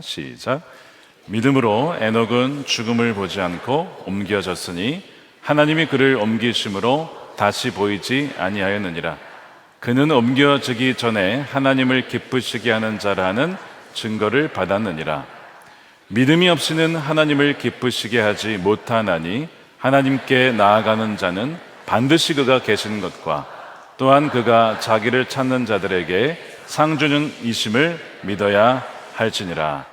시작. 믿음으로 에녹은 죽음을 보지 않고 옮겨졌으니 하나님이 그를 옮기심으로 다시 보이지 아니하였느니라. 그는 옮겨지기 전에 하나님을 기쁘시게 하는 자라는 증거를 받았느니라. 믿음이 없이는 하나님을 기쁘시게 하지 못하나니 하나님께 나아가는 자는 반드시 그가 계신 것과 또한 그가 자기를 찾는 자들에게 상 주는 이심을 믿어야 할지니라.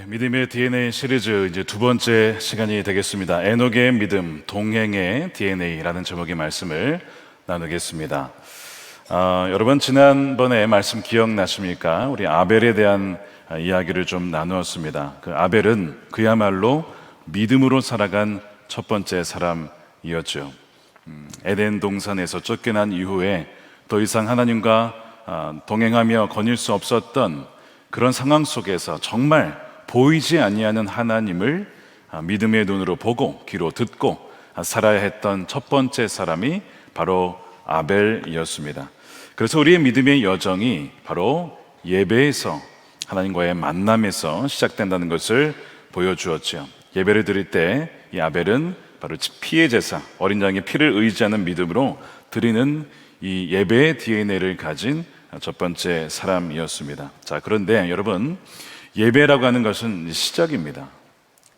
믿음의 DNA 시리즈 이제 두 번째 시간이 되겠습니다. 에녹의 믿음, 동행의 DNA라는 제목의 말씀을 나누겠습니다. 여러분 지난번에 말씀 기억나십니까? 우리 아벨에 대한 이야기를 좀 나누었습니다. 그 아벨은 그야말로 믿음으로 살아간 첫 번째 사람이었죠. 에덴 동산에서 쫓겨난 이후에 더 이상 하나님과 동행하며 거닐 수 없었던 그런 상황 속에서 정말 보이지 아니하는 하나님을 믿음의 눈으로 보고 귀로 듣고 살아야 했던 첫 번째 사람이 바로 아벨이었습니다. 그래서 우리의 믿음의 여정이 바로 예배에서 하나님과의 만남에서 시작된다는 것을 보여주었죠. 예배를 드릴 때 이 아벨은 바로 피의 제사, 어린 양의 피를 의지하는 믿음으로 드리는 이 예배의 DNA를 가진 첫 번째 사람이었습니다. 자, 그런데 여러분, 예배라고 하는 것은 시작입니다.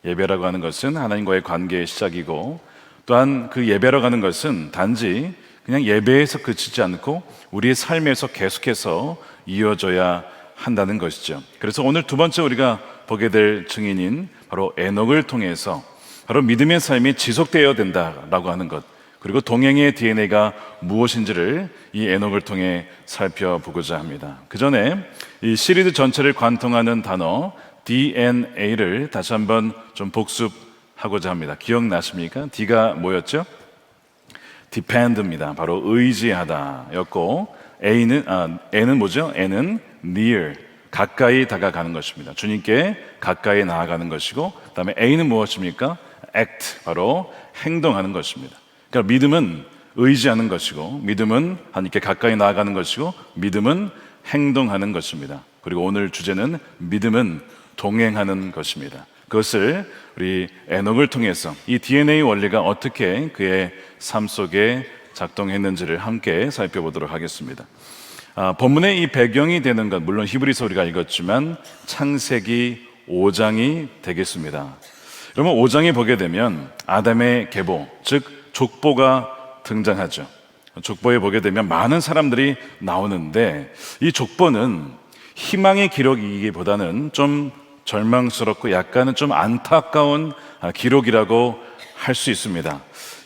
예배라고 하는 것은 하나님과의 관계의 시작이고, 또한 그 예배라고 하는 것은 단지 그냥 예배에서 그치지 않고 우리의 삶에서 계속해서 이어져야 한다는 것이죠. 그래서 오늘 두 번째 우리가 보게 될 증인인 바로 에녹을 통해서 바로 믿음의 삶이 지속되어야 된다라고 하는 것, 그리고 동행의 DNA가 무엇인지를 이 에녹을 통해 살펴보고자 합니다. 그 전에 이 시리즈 전체를 관통하는 단어 DNA를 다시 한번 좀 복습하고자 합니다. 기억나십니까? D가 뭐였죠? depend입니다. 바로 의지하다 였고, N은 뭐죠? N은 near, 가까이 다가가는 것입니다. 주님께 가까이 나아가는 것이고, 그 다음에 A는 무엇입니까? act, 바로 행동하는 것입니다. 그러니까 믿음은 의지하는 것이고, 믿음은 하나님께 가까이 나아가는 것이고, 믿음은 행동하는 것입니다. 그리고 오늘 주제는 믿음은 동행하는 것입니다. 그것을 우리 에녹을 통해서 이 DNA 원리가 어떻게 그의 삶 속에 작동했는지를 함께 살펴보도록 하겠습니다. 본문의 이 배경이 되는 것, 물론 히브리서 우리가 읽었지만 창세기 5장이 되겠습니다. 그러면 5장에 보게 되면 아담의 계보, 즉 족보가 등장하죠. 족보에 보게 되면 많은 사람들이 나오는데, 이 족보는 희망의 기록이기보다는 좀 절망스럽고 약간은 좀 안타까운 기록이라고 할 수 있습니다.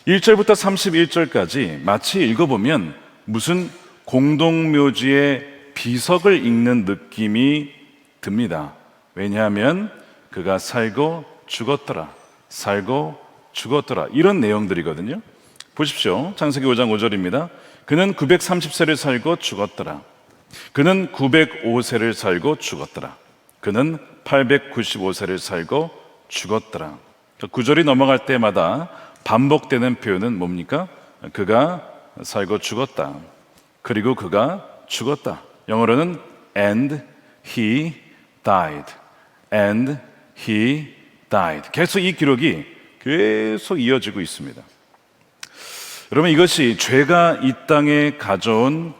1절부터 31절까지 마치 읽어보면 무슨 공동묘지의 비석을 읽는 느낌이 듭니다. 왜냐하면 그가 살고 죽었더라, 살고 죽었더라, 이런 내용들이거든요. 보십시오. 창세기 5장 5절입니다. 그는 930세를 살고 죽었더라. 그는 905세를 살고 죽었더라. 그는 895세를 살고 죽었더라. 9절이 넘어갈 때마다 반복되는 표현은 뭡니까? 그가 살고 죽었다, 그리고 그가 죽었다. 영어로는 and he died, and he died. 계속 이 기록이 계속 이어지고 있습니다. 여러분, 이것이 죄가 이 땅에 가져온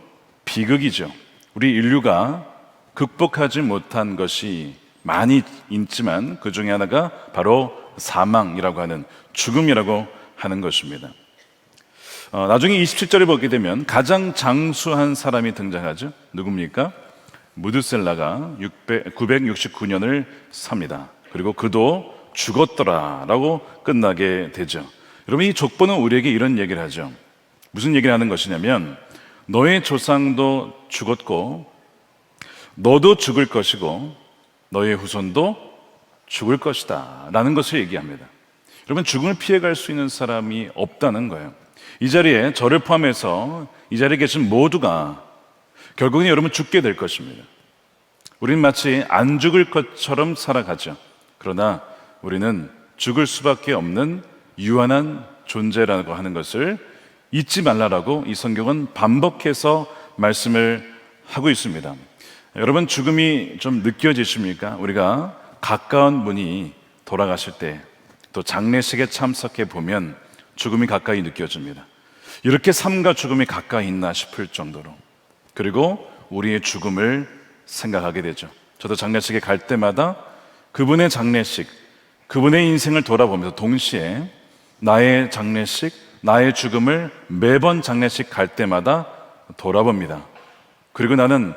비극이죠. 우리 인류가 극복하지 못한 것이 많이 있지만 그 중에 하나가 바로 사망이라고 하는, 죽음이라고 하는 것입니다. 나중에 27절에 보게 되면 가장 장수한 사람이 등장하죠. 누굽니까? 무드셀라가 969년을 삽니다. 그리고 그도 죽었더라 라고 끝나게 되죠. 여러분, 이 족보는 우리에게 이런 얘기를 하죠. 무슨 얘기를 하는 것이냐면 너의 조상도 죽었고 너도 죽을 것이고 너의 후손도 죽을 것이다 라는 것을 얘기합니다. 여러분, 죽음을 피해갈 수 있는 사람이 없다는 거예요. 이 자리에 저를 포함해서 이 자리에 계신 모두가 결국은 여러분 죽게 될 것입니다. 우리는 마치 안 죽을 것처럼 살아가죠. 그러나 우리는 죽을 수밖에 없는 유한한 존재라고 하는 것을 잊지 말라라고 이 성경은 반복해서 말씀을 하고 있습니다. 여러분, 죽음이 좀 느껴지십니까? 우리가 가까운 분이 돌아가실 때 또 장례식에 참석해 보면 죽음이 가까이 느껴집니다. 이렇게 삶과 죽음이 가까이 있나 싶을 정도로. 그리고 우리의 죽음을 생각하게 되죠. 저도 장례식에 갈 때마다 그분의 장례식, 그분의 인생을 돌아보면서 동시에 나의 장례식, 나의 죽음을 매번 장례식 갈 때마다 돌아봅니다. 그리고 나는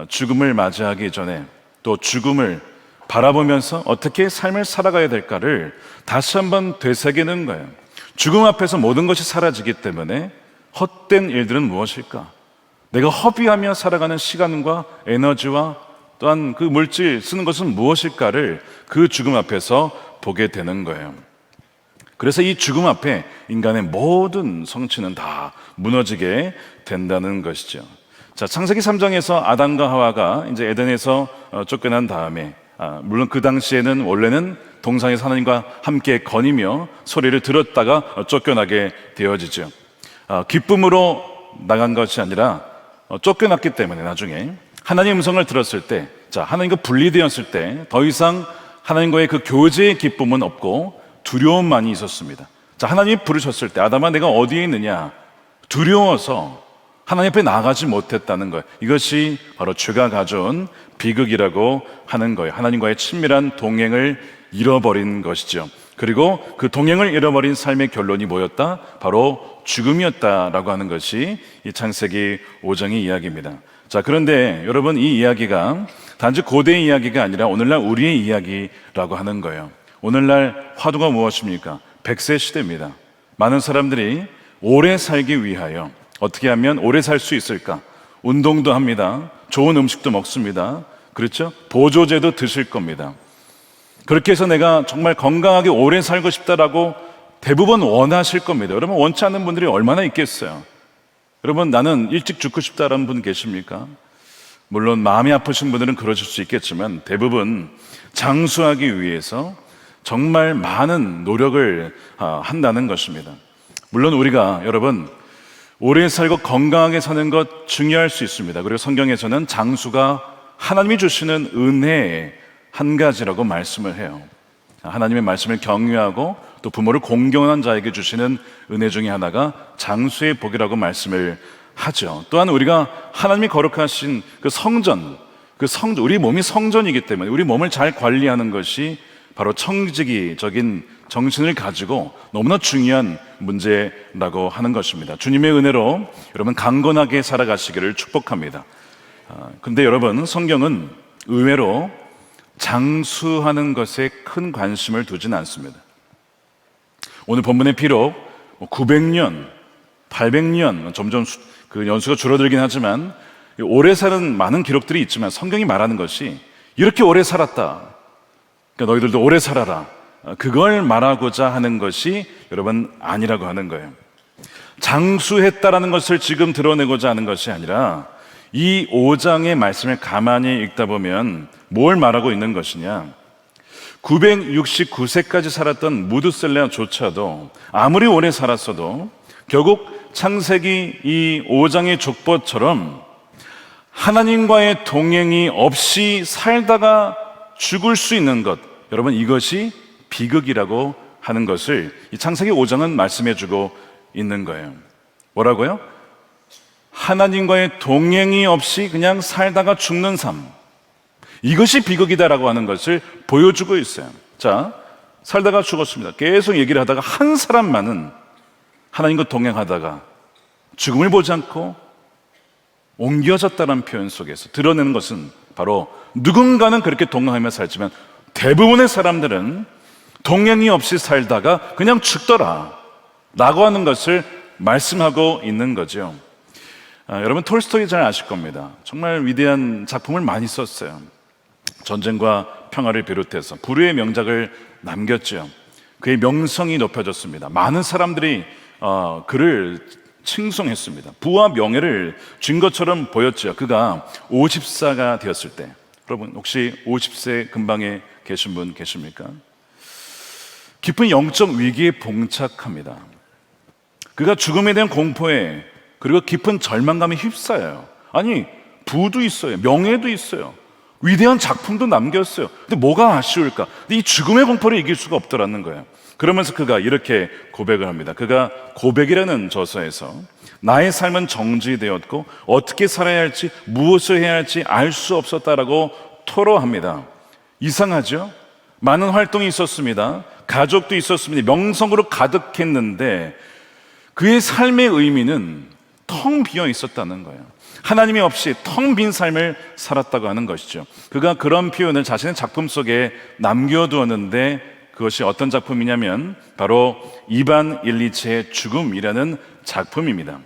죽음을 맞이하기 전에 또 죽음을 바라보면서 어떻게 삶을 살아가야 될까를 다시 한번 되새기는 거예요. 죽음 앞에서 모든 것이 사라지기 때문에 헛된 일들은 무엇일까? 내가 허비하며 살아가는 시간과 에너지와 또한 그 물질 쓰는 것은 무엇일까를 그 죽음 앞에서 보게 되는 거예요. 그래서 이 죽음 앞에 인간의 모든 성취는 다 무너지게 된다는 것이죠. 자, 창세기 3장에서 아담과 하와가 이제 에덴에서 쫓겨난 다음에 물론 그 당시에는 원래는 동산에서 하나님과 함께 거니며 소리를 들었다가 쫓겨나게 되어지죠. 기쁨으로 나간 것이 아니라 쫓겨났기 때문에 나중에 하나님의 음성을 들었을 때, 자, 하나님과 분리되었을 때 더 이상 하나님과의 그 교제의 기쁨은 없고 두려움만이 있었습니다. 자, 하나님이 부르셨을 때 아담아 내가 어디에 있느냐? 두려워서 하나님 앞에 나가지 못했다는 거예요. 이것이 바로 죄가 가져온 비극이라고 하는 거예요. 하나님과의 친밀한 동행을 잃어버린 것이죠. 그리고 그 동행을 잃어버린 삶의 결론이 뭐였다? 바로 죽음이었다라고 하는 것이 이 창세기 5장의 이야기입니다. 자, 그런데 여러분, 이 이야기가 단지 고대의 이야기가 아니라 오늘날 우리의 이야기라고 하는 거예요. 오늘날 화두가 무엇입니까? 100세 시대입니다. 많은 사람들이 오래 살기 위하여 어떻게 하면 오래 살 수 있을까? 운동도 합니다. 좋은 음식도 먹습니다. 그렇죠? 보조제도 드실 겁니다. 그렇게 해서 내가 정말 건강하게 오래 살고 싶다라고 대부분 원하실 겁니다. 여러분, 원치 않는 분들이 얼마나 있겠어요? 여러분, 나는 일찍 죽고 싶다라는 분 계십니까? 물론 마음이 아프신 분들은 그러실 수 있겠지만 대부분 장수하기 위해서 정말 많은 노력을 한다는 것입니다. 물론 우리가 여러분 오래 살고 건강하게 사는 것 중요할 수 있습니다. 그리고 성경에서는 장수가 하나님이 주시는 은혜의 한 가지라고 말씀을 해요. 하나님의 말씀을 경외하고 또 부모를 공경한 자에게 주시는 은혜 중에 하나가 장수의 복이라고 말씀을 하죠. 또한 우리가 하나님이 거룩하신 그 성전, 우리 몸이 성전이기 때문에 우리 몸을 잘 관리하는 것이 바로 청지기적인 정신을 가지고 너무나 중요한 문제라고 하는 것입니다. 주님의 은혜로 여러분 강건하게 살아가시기를 축복합니다. 근데 여러분, 성경은 의외로 장수하는 것에 큰 관심을 두진 않습니다. 오늘 본문에 비록 900년, 800년 점점 그 연수가 줄어들긴 하지만 오래 사는 많은 기록들이 있지만 성경이 말하는 것이 이렇게 오래 살았다, 그러니까 너희들도 오래 살아라, 그걸 말하고자 하는 것이 여러분 아니라고 하는 거예요. 장수했다라는 것을 지금 드러내고자 하는 것이 아니라 이 5장의 말씀을 가만히 읽다 보면 뭘 말하고 있는 것이냐, 969세까지 살았던 무드셀라조차도 아무리 오래 살았어도 결국 창세기 이 5장의 족보처럼 하나님과의 동행이 없이 살다가 죽을 수 있는 것, 여러분 이것이 비극이라고 하는 것을 이 창세기 5장은 말씀해주고 있는 거예요. 뭐라고요? 하나님과의 동행이 없이 그냥 살다가 죽는 삶, 이것이 비극이다라고 하는 것을 보여주고 있어요. 자, 살다가 죽었습니다. 계속 얘기를 하다가 한 사람만은 하나님과 동행하다가 죽음을 보지 않고 옮겨졌다는 표현 속에서 드러내는 것은 바로 누군가는 그렇게 동행하며 살지만 대부분의 사람들은 동행이 없이 살다가 그냥 죽더라 라고 하는 것을 말씀하고 있는 거죠. 여러분 톨스토이 잘 아실 겁니다. 정말 위대한 작품을 많이 썼어요. 전쟁과 평화를 비롯해서 불후의 명작을 남겼죠. 그의 명성이 높여졌습니다. 많은 사람들이 그를 칭송했습니다. 부와 명예를 준 것처럼 보였죠. 그가 50사가 되었을 때, 여러분 혹시 50세 근방에 계신 분 계십니까? 깊은 영적 위기에 봉착합니다. 그가 죽음에 대한 공포에 그리고 깊은 절망감에 휩싸여요. 아니 부도 있어요, 명예도 있어요, 위대한 작품도 남겼어요. 근데 뭐가 아쉬울까? 근데 이 죽음의 공포를 이길 수가 없더라는 거예요. 그러면서 그가 이렇게 고백을 합니다. 그가 고백이라는 저서에서 나의 삶은 정지되었고 어떻게 살아야 할지 무엇을 해야 할지 알 수 없었다라고 토로합니다. 이상하죠? 많은 활동이 있었습니다. 가족도 있었습니다. 명성으로 가득했는데 그의 삶의 의미는 텅 비어 있었다는 거예요. 하나님이 없이 텅 빈 삶을 살았다고 하는 것이죠. 그가 그런 표현을 자신의 작품 속에 남겨두었는데 그것이 어떤 작품이냐면 바로 이반 일리체의 죽음이라는 작품입니다.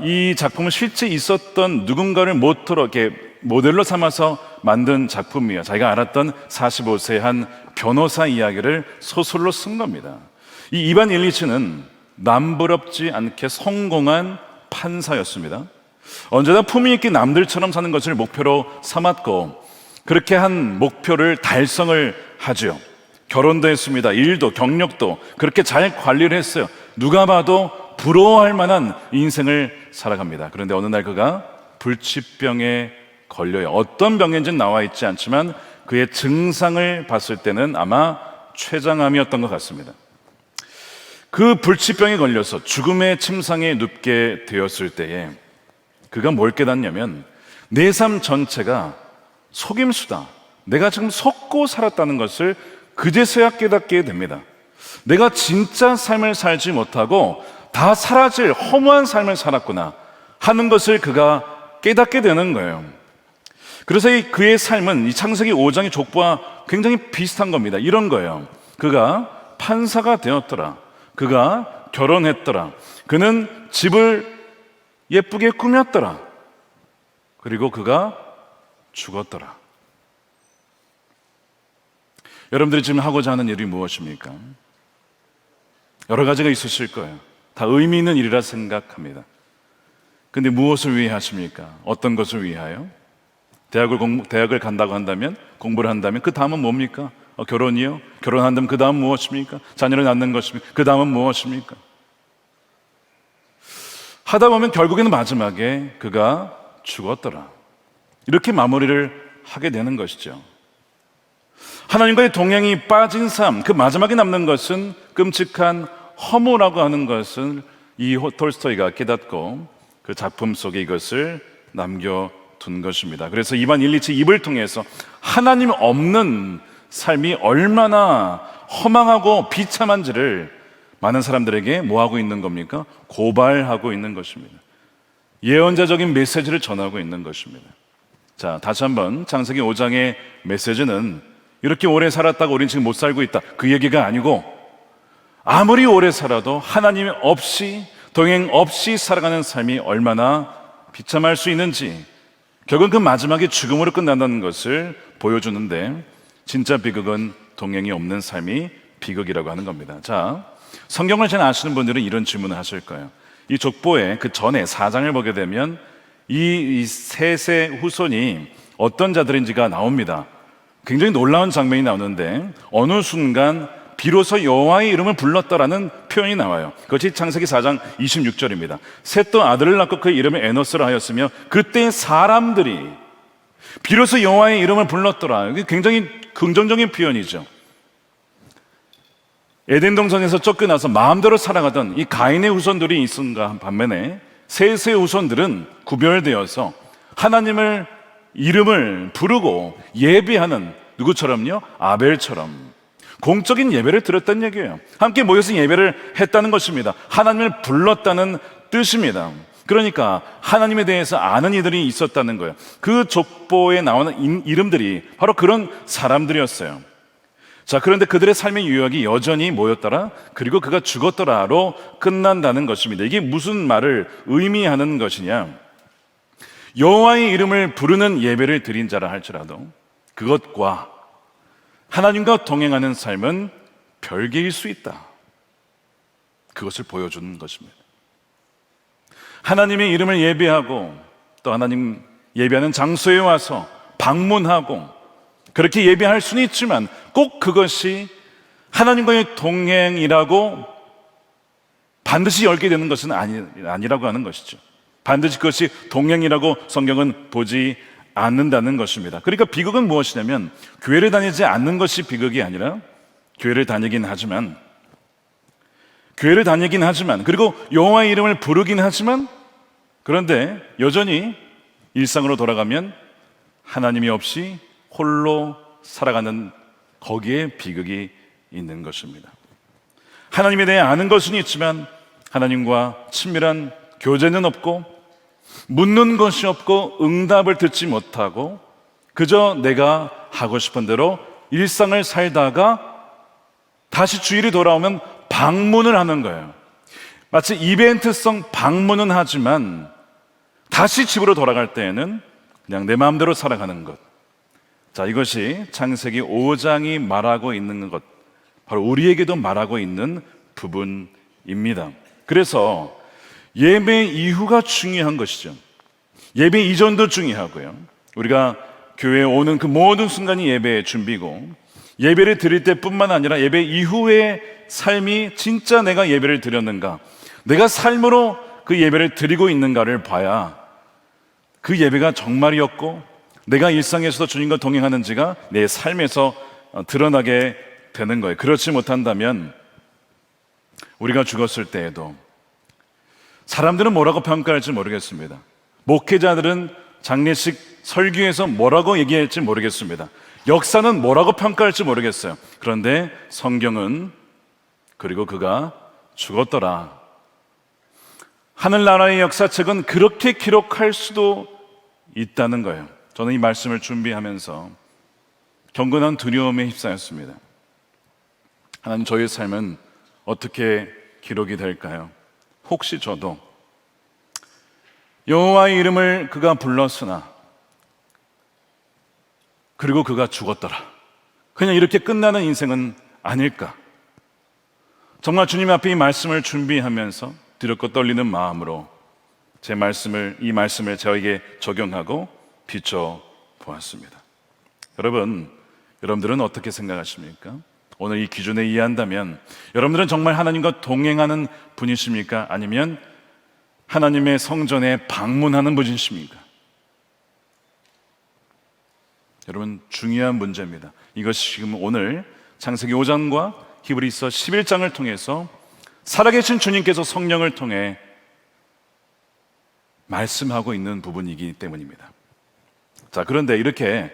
이 작품은 실제 있었던 누군가를 모토로 이렇게 모델로 삼아서 만든 작품이에요. 자기가 알았던 45세 한 변호사 이야기를 소설로 쓴 겁니다. 이 이반 일리체는 남부럽지 않게 성공한 판사였습니다. 언제나 품위 있게 남들처럼 사는 것을 목표로 삼았고 그렇게 한 목표를 달성을 하죠. 결혼도 했습니다. 일도 경력도 그렇게 잘 관리를 했어요. 누가 봐도 부러워할 만한 인생을 살아갑니다. 그런데 어느 날 그가 불치병에 걸려요. 어떤 병인지는 나와 있지 않지만 그의 증상을 봤을 때는 아마 췌장암이었던 것 같습니다. 그 불치병에 걸려서 죽음의 침상에 눕게 되었을 때에 그가 뭘 깨닫냐면 내 삶 전체가 속임수다. 내가 지금 속고 살았다는 것을 그제서야 깨닫게 됩니다. 내가 진짜 삶을 살지 못하고 다 사라질 허무한 삶을 살았구나 하는 것을 그가 깨닫게 되는 거예요. 그래서 그의 삶은 이 창세기 5장의 족보와 굉장히 비슷한 겁니다. 이런 거예요. 그가 판사가 되었더라. 그가 결혼했더라. 그는 집을 예쁘게 꾸몄더라. 그리고 그가 죽었더라. 여러분들이 지금 하고자 하는 일이 무엇입니까? 여러 가지가 있으실 거예요. 다 의미 있는 일이라 생각합니다. 근데 무엇을 위해 하십니까? 어떤 것을 위하여? 대학을 간다고 한다면, 공부를 한다면 그 다음은 뭡니까? 결혼이요? 결혼한다면 그 다음 무엇입니까? 자녀를 낳는 것입니까? 그 다음은 무엇입니까? 하다 보면 결국에는 마지막에 그가 죽었더라. 이렇게 마무리를 하게 되는 것이죠. 하나님과의 동행이 빠진 삶, 그 마지막에 남는 것은 끔찍한 허무라고 하는 것을 이 톨스토이가 깨닫고 그 작품 속에 이것을 남겨둔 것입니다. 그래서 이반 일리체 입을 통해서 하나님 없는 삶이 얼마나 허망하고 비참한지를 많은 사람들에게 뭐하고 있는 겁니까? 고발하고 있는 것입니다. 예언자적인 메시지를 전하고 있는 것입니다. 자, 다시 한번 창세기 5장의 메시지는 이렇게 오래 살았다고 우리는 지금 못 살고 있다, 그 얘기가 아니고 아무리 오래 살아도 하나님 없이, 동행 없이 살아가는 삶이 얼마나 비참할 수 있는지, 결국은 그 마지막에 죽음으로 끝난다는 것을 보여주는데, 진짜 비극은 동행이 없는 삶이 비극이라고 하는 겁니다. 자, 성경을 잘 아시는 분들은 이런 질문을 하실 거예요. 이 족보의 그 전에 4장을 보게 되면 이 셋의 후손이 어떤 자들인지가 나옵니다. 굉장히 놀라운 장면이 나오는데 어느 순간 비로소 여호와의 이름을 불렀다라는 표현이 나와요. 그것이 창세기 4장 26절입니다. 셋도 아들을 낳고 그의 이름을 에노스라 하였으며 그때 사람들이 비로소 여호와의 이름을 불렀더라. 이게 굉장히 긍정적인 표현이죠. 에덴 동산에서 쫓겨나서 마음대로 살아가던 이 가인의 후손들이 있은가 반면에 셋의 후손들은 구별되어서 하나님을 이름을 부르고 예배하는, 누구처럼요? 아벨처럼 공적인 예배를 드렸다는 얘기예요. 함께 모여서 예배를 했다는 것입니다. 하나님을 불렀다는 뜻입니다. 그러니까 하나님에 대해서 아는 이들이 있었다는 거예요. 그 족보에 나오는 이름들이 바로 그런 사람들이었어요. 자, 그런데 그들의 삶의 유역이 여전히 뭐였더라? 그리고 그가 죽었더라로 끝난다는 것입니다. 이게 무슨 말을 의미하는 것이냐? 여호와의 이름을 부르는 예배를 드린 자라 할지라도 그것과 하나님과 동행하는 삶은 별개일 수 있다. 그것을 보여주는 것입니다. 하나님의 이름을 예배하고 또 하나님 예배하는 장소에 와서 방문하고 그렇게 예배할 수는 있지만 꼭 그것이 하나님과의 동행이라고 반드시 열게 되는 것은 아니라고 하는 것이죠. 반드시 그것이 동행이라고 성경은 보지 않는다는 것입니다. 그러니까 비극은 무엇이냐면 교회를 다니지 않는 것이 비극이 아니라 교회를 다니긴 하지만 그리고 여호와의 이름을 부르긴 하지만 그런데 여전히 일상으로 돌아가면 하나님이 없이 홀로 살아가는 거기에 비극이 있는 것입니다. 하나님에 대해 아는 것은 있지만 하나님과 친밀한 교제는 없고 묻는 것이 없고 응답을 듣지 못하고 그저 내가 하고 싶은 대로 일상을 살다가 다시 주일이 돌아오면 방문을 하는 거예요. 마치 이벤트성 방문은 하지만 다시 집으로 돌아갈 때에는 그냥 내 마음대로 살아가는 것. 자, 이것이 창세기 5장이 말하고 있는 것, 바로 우리에게도 말하고 있는 부분입니다. 그래서 예배 이후가 중요한 것이죠. 예배 이전도 중요하고요. 우리가 교회에 오는 그 모든 순간이 예배의 준비고 예배를 드릴 때뿐만 아니라 예배 이후의 삶이 진짜 내가 예배를 드렸는가, 내가 삶으로 그 예배를 드리고 있는가를 봐야 그 예배가 정말이었고 내가 일상에서도 주님과 동행하는지가 내 삶에서 드러나게 되는 거예요. 그렇지 못한다면 우리가 죽었을 때에도 사람들은 뭐라고 평가할지 모르겠습니다. 목회자들은 장례식 설교에서 뭐라고 얘기할지 모르겠습니다. 역사는 뭐라고 평가할지 모르겠어요. 그런데 성경은 그리고 그가 죽었더라. 하늘나라의 역사책은 그렇게 기록할 수도 있다는 거예요. 저는 이 말씀을 준비하면서 경건한 두려움에 휩싸였습니다. 하나님, 저의 삶은 어떻게 기록이 될까요? 혹시 저도 여호와의 이름을 그가 불렀으나 그리고 그가 죽었더라, 그냥 이렇게 끝나는 인생은 아닐까? 정말 주님 앞에 이 말씀을 준비하면서 두렵고 떨리는 마음으로 이 말씀을 저에게 적용하고 비춰보았습니다. 여러분들은 어떻게 생각하십니까? 오늘 이 기준에 이해한다면 여러분들은 정말 하나님과 동행하는 분이십니까? 아니면 하나님의 성전에 방문하는 분이십니까? 여러분, 중요한 문제입니다. 이것이 지금 오늘 창세기 5장과 히브리서 11장을 통해서 살아계신 주님께서 성령을 통해 말씀하고 있는 부분이기 때문입니다. 자, 그런데 이렇게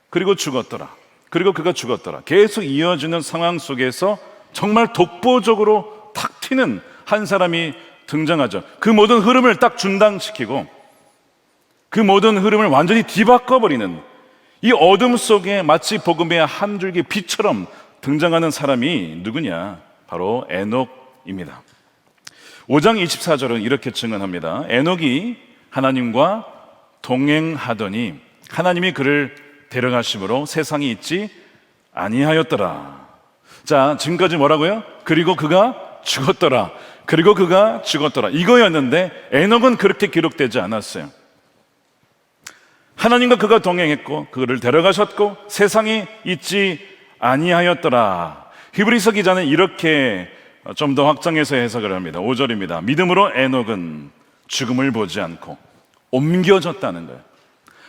그리고 죽었더라, 그리고 그가 죽었더라 계속 이어지는 상황 속에서 정말 독보적으로 탁 튀는 한 사람이 등장하죠. 그 모든 흐름을 딱 중단시키고 그 모든 흐름을 완전히 뒤바꿔버리는, 이 어둠 속에 마치 복음의 한 줄기 빛처럼 등장하는 사람이 누구냐? 바로 에녹입니다. 5장 24절은 이렇게 증언합니다. 에녹이 하나님과 동행하더니 하나님이 그를 데려가심으로 세상에 있지 아니하였더라. 자, 지금까지 뭐라고요? 그리고 그가 죽었더라, 그리고 그가 죽었더라, 이거였는데 에녹은 그렇게 기록되지 않았어요. 하나님과 그가 동행했고 그를 데려가셨고 세상에 있지 아니하였더라. 히브리서 기자는 이렇게 좀 더 확장해서 해석을 합니다. 5절입니다. 믿음으로 에녹은 죽음을 보지 않고 옮겨졌다는 거예요.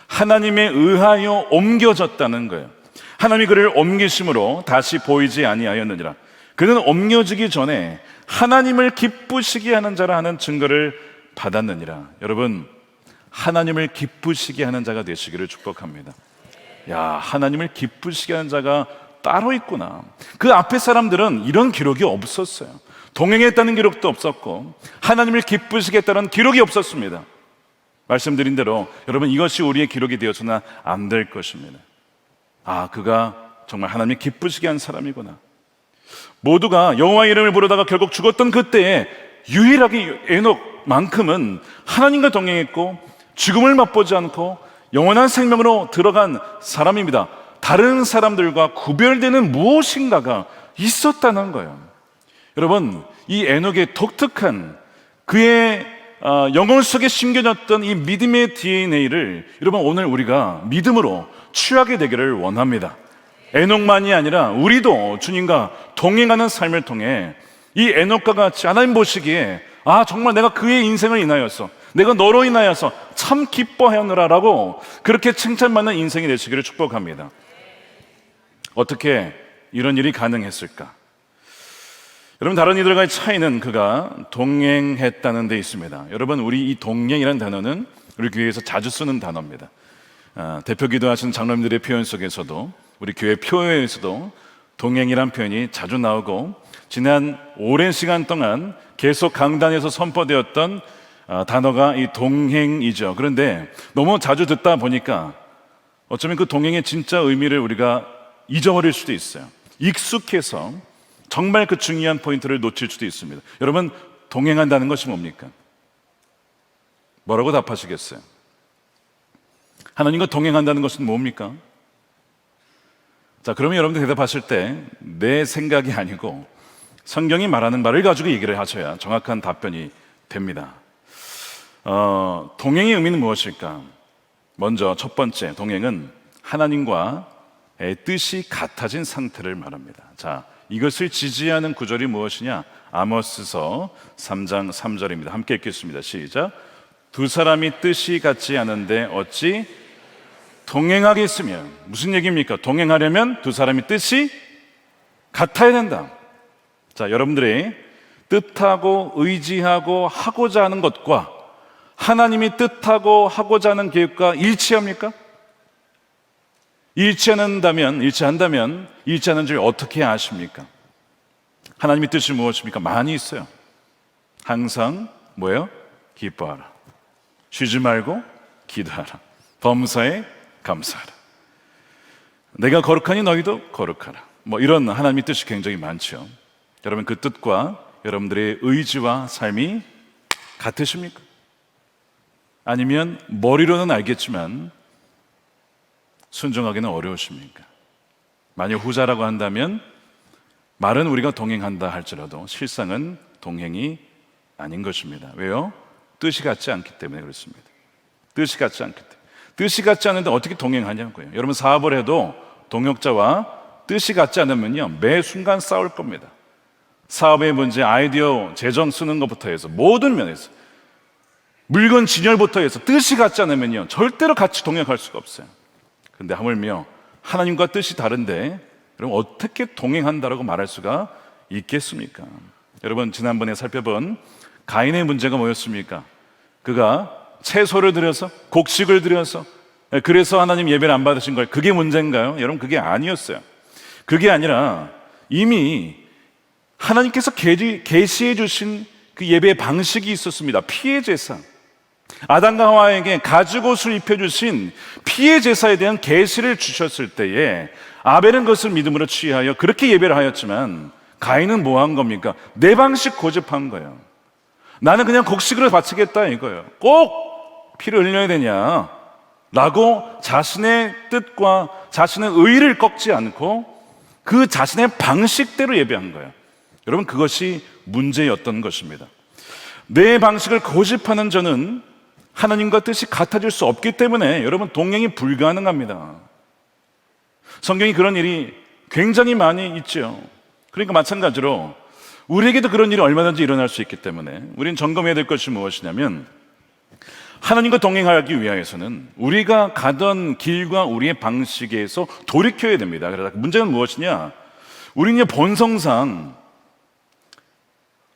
하나님에 의하여 옮겨졌다는 거예요. 하나님이 그를 옮기심으로 다시 보이지 아니하였느니라. 그는 옮겨지기 전에 하나님을 기쁘시게 하는 자라 하는 증거를 받았느니라. 여러분, 하나님을 기쁘시게 하는 자가 되시기를 축복합니다. 야, 하나님을 기쁘시게 하는 자가 따로 있구나. 그 앞에 사람들은 이런 기록이 없었어요. 동행했다는 기록도 없었고 하나님을 기쁘시게 했다는 기록이 없었습니다. 말씀드린 대로 여러분, 이것이 우리의 기록이 되어서는 안 될 것입니다. 아, 그가 정말 하나님이 기쁘시게 한 사람이구나. 모두가 여호와의 이름을 부르다가 결국 죽었던 그때에 유일하게 에녹만큼은 하나님과 동행했고 죽음을 맛보지 않고 영원한 생명으로 들어간 사람입니다. 다른 사람들과 구별되는 무엇인가가 있었다는 거예요. 여러분, 이 에녹의 독특한 그의 영혼 속에 심겨졌던 이 믿음의 DNA를 여러분, 오늘 우리가 믿음으로 취하게 되기를 원합니다. 에녹만이 아니라 우리도 주님과 동행하는 삶을 통해 이 에녹과 같이 하나님 보시기에 아, 정말 내가 그의 인생을 인하여서, 내가 너로 인하여서 참 기뻐하느라라고 그렇게 칭찬받는 인생이 되시기를 축복합니다. 어떻게 이런 일이 가능했을까? 여러분, 다른 이들과의 차이는 그가 동행했다는 데 있습니다. 여러분, 우리 이 동행이라는 단어는 우리 교회에서 자주 쓰는 단어입니다. 대표 기도하시는 장로님들의 표현 속에서도, 우리 교회 표에서도 동행이란 표현이 자주 나오고, 지난 오랜 시간 동안 계속 강단에서 선포되었던 단어가 이 동행이죠. 그런데 너무 자주 듣다 보니까 어쩌면 그 동행의 진짜 의미를 우리가 잊어버릴 수도 있어요. 익숙해서 정말 그 중요한 포인트를 놓칠 수도 있습니다. 여러분, 동행한다는 것이 뭡니까? 뭐라고 답하시겠어요? 하나님과 동행한다는 것은 뭡니까? 자, 그러면 여러분들 대답하실 때 내 생각이 아니고 성경이 말하는 바를 가지고 얘기를 하셔야 정확한 답변이 됩니다. 동행의 의미는 무엇일까? 먼저 첫 번째, 동행은 하나님과의 뜻이 같아진 상태를 말합니다. 자, 이것을 지지하는 구절이 무엇이냐? 아모스서 3장 3절입니다. 함께 읽겠습니다. 시작. 두 사람이 뜻이 같지 않은데 어찌 동행하겠으며. 무슨 얘기입니까? 동행하려면 두 사람이 뜻이 같아야 된다. 자, 여러분들이 뜻하고 의지하고 하고자 하는 것과 하나님이 뜻하고 하고자 하는 계획과 일치합니까? 일치한다면 일치하는 줄 어떻게 아십니까? 하나님의 뜻이 무엇입니까? 많이 있어요. 항상 뭐예요? 기뻐하라. 쉬지 말고 기도하라. 범사에 감사하라. 내가 거룩하니 너희도 거룩하라. 뭐 이런 하나님의 뜻이 굉장히 많죠. 여러분, 그 뜻과 여러분들의 의지와 삶이 같으십니까? 아니면 머리로는 알겠지만 순종하기는 어려우십니까? 만약 후자라고 한다면 말은 우리가 동행한다 할지라도 실상은 동행이 아닌 것입니다. 왜요? 뜻이 같지 않기 때문에 그렇습니다. 뜻이 같지 않기 때문에. 뜻이 같지 않은데 어떻게 동행하냐고요. 여러분, 사업을 해도 동역자와 뜻이 같지 않으면요, 매 순간 싸울 겁니다. 사업의 문제, 아이디어, 재정 쓰는 것부터 해서 모든 면에서, 물건 진열부터 해서 뜻이 같지 않으면요 절대로 같이 동행할 수가 없어요. 그런데 하물며 하나님과 뜻이 다른데 여러분, 어떻게 동행한다라고 말할 수가 있겠습니까? 여러분, 지난번에 살펴본 가인의 문제가 뭐였습니까? 그가 채소를 들여서, 곡식을 들여서, 그래서 하나님 예배를 안 받으신 거예요. 그게 문제인가요? 여러분, 그게 아니었어요. 그게 아니라 이미 하나님께서 계시해 주신 그 예배의 방식이 있었습니다. 피의 제사. 아담과 하와에게 가죽옷을 입혀주신 피의 제사에 대한 계시를 주셨을 때에 아벨은 그것을 믿음으로 취하여 그렇게 예배를 하였지만 가인은 뭐 한 겁니까? 내 방식 고집한 거예요. 나는 그냥 곡식으로 바치겠다 이거예요. 꼭 피를 흘려야 되냐 라고 자신의 뜻과 자신의 의의를 꺾지 않고 그 자신의 방식대로 예배한 거예요. 여러분, 그것이 문제였던 것입니다. 내 방식을 고집하는 저는 하나님과 뜻이 같아질 수 없기 때문에 여러분, 동행이 불가능합니다. 성경이 그런 일이 굉장히 많이 있죠. 그러니까 마찬가지로 우리에게도 그런 일이 얼마든지 일어날 수 있기 때문에 우리는 점검해야 될 것이 무엇이냐면, 하나님과 동행하기 위하여서는 우리가 가던 길과 우리의 방식에서 돌이켜야 됩니다. 그래서 문제는 무엇이냐? 우리는 본성상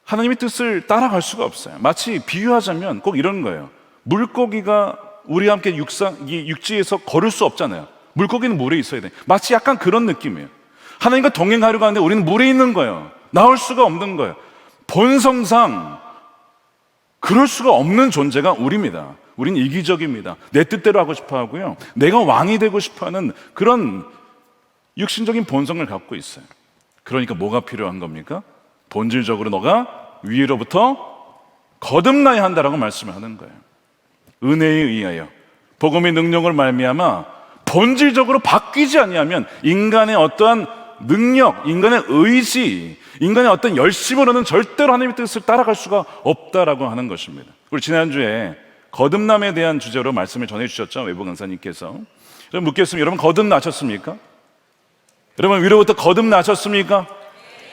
하나님의 뜻을 따라갈 수가 없어요. 마치 비유하자면 꼭 이런 거예요. 물고기가 우리와 함께 육지에서 걸을 수 없잖아요. 물고기는 물에 있어야 돼. 마치 약간 그런 느낌이에요. 하나님과 동행하려고 하는데 우리는 물에 있는 거예요. 나올 수가 없는 거예요. 본성상 그럴 수가 없는 존재가 우리입니다. 우린 이기적입니다. 내 뜻대로 하고 싶어 하고요, 내가 왕이 되고 싶어 하는 그런 육신적인 본성을 갖고 있어요. 그러니까 뭐가 필요한 겁니까? 본질적으로 너가 위로부터 거듭나야 한다라고 말씀을 하는 거예요. 은혜에 의하여 복음의 능력을 말미암아 본질적으로 바뀌지 아니하면 인간의 어떠한 능력, 인간의 의지, 인간의 어떤 열심으로는 절대로 하나님의 뜻을 따라갈 수가 없다라고 하는 것입니다. 우리 지난주에 거듭남에 대한 주제로 말씀을 전해주셨죠, 외부 강사님께서. 여러분 묻겠습니다. 여러분 거듭나셨습니까? 여러분 위로부터 거듭나셨습니까?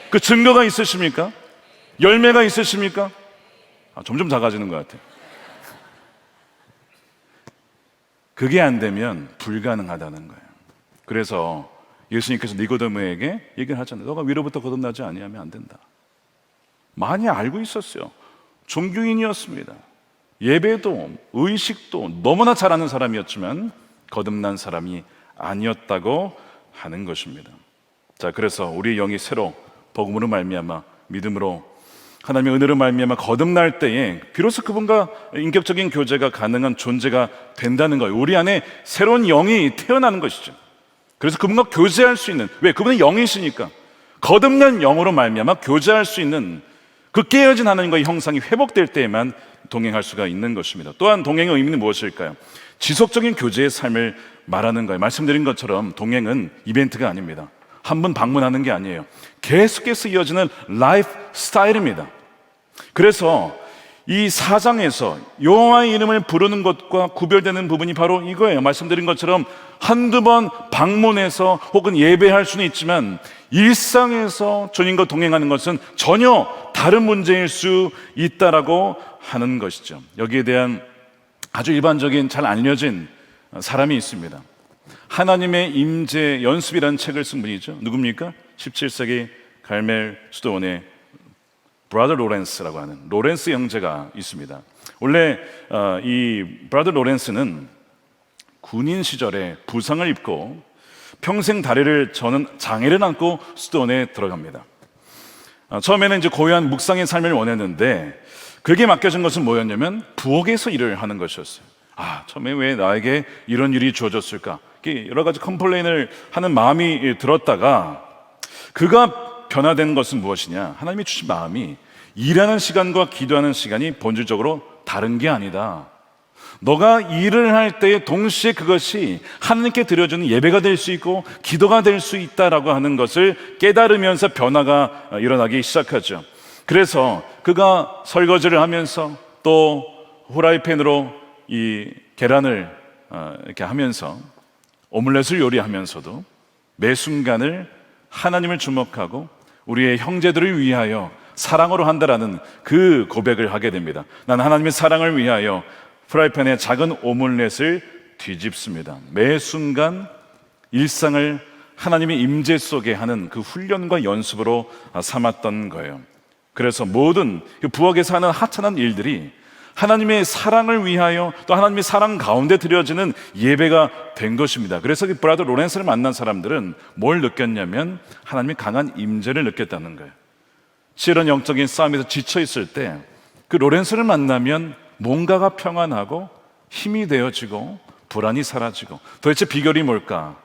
그 증거가 있으십니까? 열매가 있으십니까? 점점 작아지는 것 같아요. 그게 안 되면 불가능하다는 거예요. 그래서 예수님께서 니고데모에게 얘기를 하잖아요. 너가 위로부터 거듭나지 아니하면 안 된다. 많이 알고 있었어요. 종교인이었습니다. 예배도 의식도 너무나 잘하는 사람이었지만 거듭난 사람이 아니었다고 하는 것입니다. 자, 그래서 우리의 영이 새로 복음으로 말미암아 믿음으로 하나님의 은혜로 말미암아 거듭날 때에 비로소 그분과 인격적인 교제가 가능한 존재가 된다는 거예요. 우리 안에 새로운 영이 태어나는 것이죠. 그래서 그분과 교제할 수 있는, 왜? 그분은 영이시니까 거듭난 영으로 말미암아 교제할 수 있는 그 깨어진 하나님과의 형상이 회복될 때에만 동행할 수가 있는 것입니다. 또한 동행의 의미는 무엇일까요? 지속적인 교제의 삶을 말하는 거예요. 말씀드린 것처럼 동행은 이벤트가 아닙니다. 한 번 방문하는 게 아니에요. 계속해서 이어지는 라이프 스타일입니다. 그래서 이 4장에서 여호와의 이름을 부르는 것과 구별되는 부분이 바로 이거예요. 말씀드린 것처럼 한두 번 방문해서 혹은 예배할 수는 있지만 일상에서 주님과 동행하는 것은 전혀 다른 문제일 수 있다라고 하는 것이죠. 여기에 대한 아주 일반적인 잘 알려진 사람이 있습니다. 하나님의 임재 연습이라는 책을 쓴 분이죠. 누굽니까? 17세기 갈멜 수도원의 브라더 로렌스라고 하는 로렌스 형제가 있습니다. 원래 이 브라더 로렌스는 군인 시절에 부상을 입고 평생 다리를 저는 장애를 안고 수도원에 들어갑니다. 처음에는 이제 고요한 묵상의 삶을 원했는데 그게 맡겨진 것은 뭐였냐면 부엌에서 일을 하는 것이었어요. 처음에 왜 나에게 이런 일이 주어졌을까? 여러 가지 컴플레인을 하는 마음이 들었다가 그가 변화된 것은 무엇이냐? 하나님이 주신 마음이 일하는 시간과 기도하는 시간이 본질적으로 다른 게 아니다. 너가 일을 할 때에 동시에 그것이 하나님께 드려주는 예배가 될 수 있고 기도가 될 수 있다라고 하는 것을 깨달으면서 변화가 일어나기 시작하죠. 그래서 그가 설거지를 하면서 또 후라이팬으로 이 계란을 이렇게 하면서 오믈렛을 요리하면서도 매 순간을 하나님을 주목하고 우리의 형제들을 위하여 사랑으로 한다라는 그 고백을 하게 됩니다. 난 하나님의 사랑을 위하여 프라이팬에 작은 오믈렛을 뒤집습니다. 매 순간 일상을 하나님의 임재 속에 하는 그 훈련과 연습으로 삼았던 거예요. 그래서 모든 부엌에서 하는 하찮은 일들이 하나님의 사랑을 위하여 또 하나님의 사랑 가운데 드려지는 예배가 된 것입니다. 그래서 그 브라더 로렌스를 만난 사람들은 뭘 느꼈냐면 하나님의 강한 임재를 느꼈다는 거예요. 실은 영적인 싸움에서 지쳐 있을 때 그 로렌스를 만나면 뭔가가 평안하고 힘이 되어지고 불안이 사라지고, 도대체 비결이 뭘까?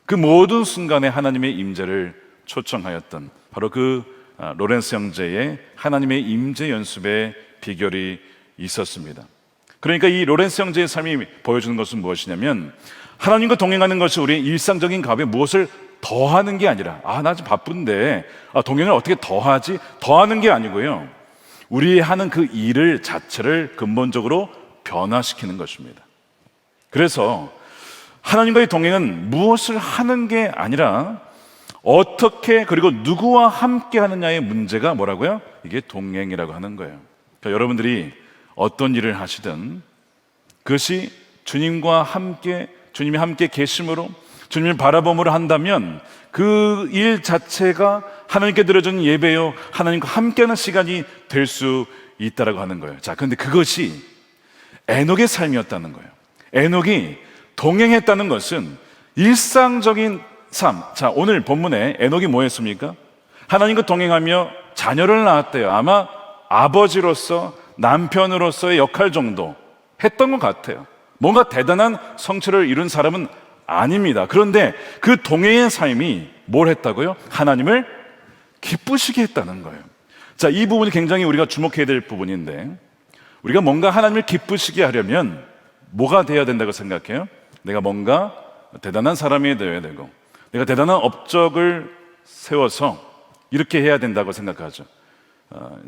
그 모든 순간에 하나님의 임재를 초청하였던 바로 그 로렌스 형제의 하나님의 임재 연습의 비결이 있었습니다. 그러니까 이 로렌스 형제의 삶이 보여주는 것은 무엇이냐면 하나님과 동행하는 것이 우리의 일상적인 가운데 무엇을 더하는 게 아니라 나 좀 바쁜데 동행을 어떻게 더하지? 더하는 게 아니고요, 우리 하는 그 일을 자체를 근본적으로 변화시키는 것입니다. 그래서 하나님과의 동행은 무엇을 하는 게 아니라 어떻게 그리고 누구와 함께 하느냐의 문제가 뭐라고요? 이게 동행이라고 하는 거예요. 그러니까 여러분들이 어떤 일을 하시든 그것이 주님과 함께, 주님이 함께 계심으로 주님을 바라봄으로 한다면 그 일 자체가 하나님께 드려주는 예배요, 하나님과 함께하는 시간이 될 수 있다라고 하는 거예요. 자, 그런데 그것이 에녹의 삶이었다는 거예요. 에녹이 동행했다는 것은 일상적인 3. 자, 오늘 본문에 에녹이 뭐 했습니까? 하나님과 동행하며 자녀를 낳았대요. 아마 아버지로서 남편으로서의 역할 정도 했던 것 같아요. 뭔가 대단한 성취를 이룬 사람은 아닙니다. 그런데 그 동행의 삶이 뭘 했다고요? 하나님을 기쁘시게 했다는 거예요. 자, 이 부분이 굉장히 우리가 주목해야 될 부분인데, 우리가 뭔가 하나님을 기쁘시게 하려면 뭐가 돼야 된다고 생각해요? 내가 뭔가 대단한 사람이 되어야 되고, 내가 대단한 업적을 세워서 이렇게 해야 된다고 생각하죠.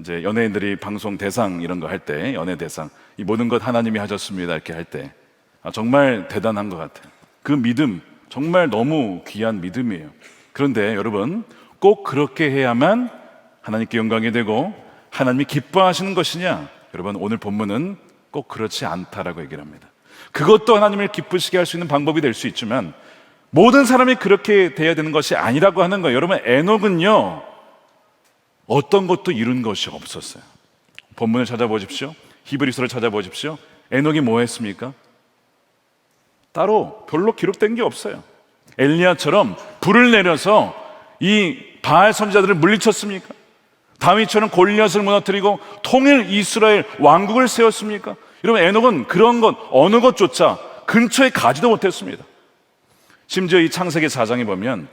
이제 연예인들이 방송 대상 이런 거 할 때, 연예 대상, 이 모든 것 하나님이 하셨습니다 이렇게 할 때, 정말 대단한 것 같아요. 그 믿음 정말 너무 귀한 믿음이에요. 그런데 여러분, 꼭 그렇게 해야만 하나님께 영광이 되고 하나님이 기뻐하시는 것이냐? 여러분, 오늘 본문은 꼭 그렇지 않다라고 얘기를 합니다. 그것도 하나님을 기쁘시게 할 수 있는 방법이 될 수 있지만 모든 사람이 그렇게 돼야 되는 것이 아니라고 하는 거예요. 여러분, 에녹은요 어떤 것도 이룬 것이 없었어요. 본문을 찾아보십시오. 히브리서를 찾아보십시오. 에녹이 뭐 했습니까? 따로 별로 기록된 게 없어요. 엘리야처럼 불을 내려서 이 바알 선지자들을 물리쳤습니까? 다윗처럼 골리앗을 무너뜨리고 통일 이스라엘 왕국을 세웠습니까? 여러분, 에녹은 그런 것 어느 것조차 근처에 가지도 못했습니다. 심지어 이 창세기 4장에 보면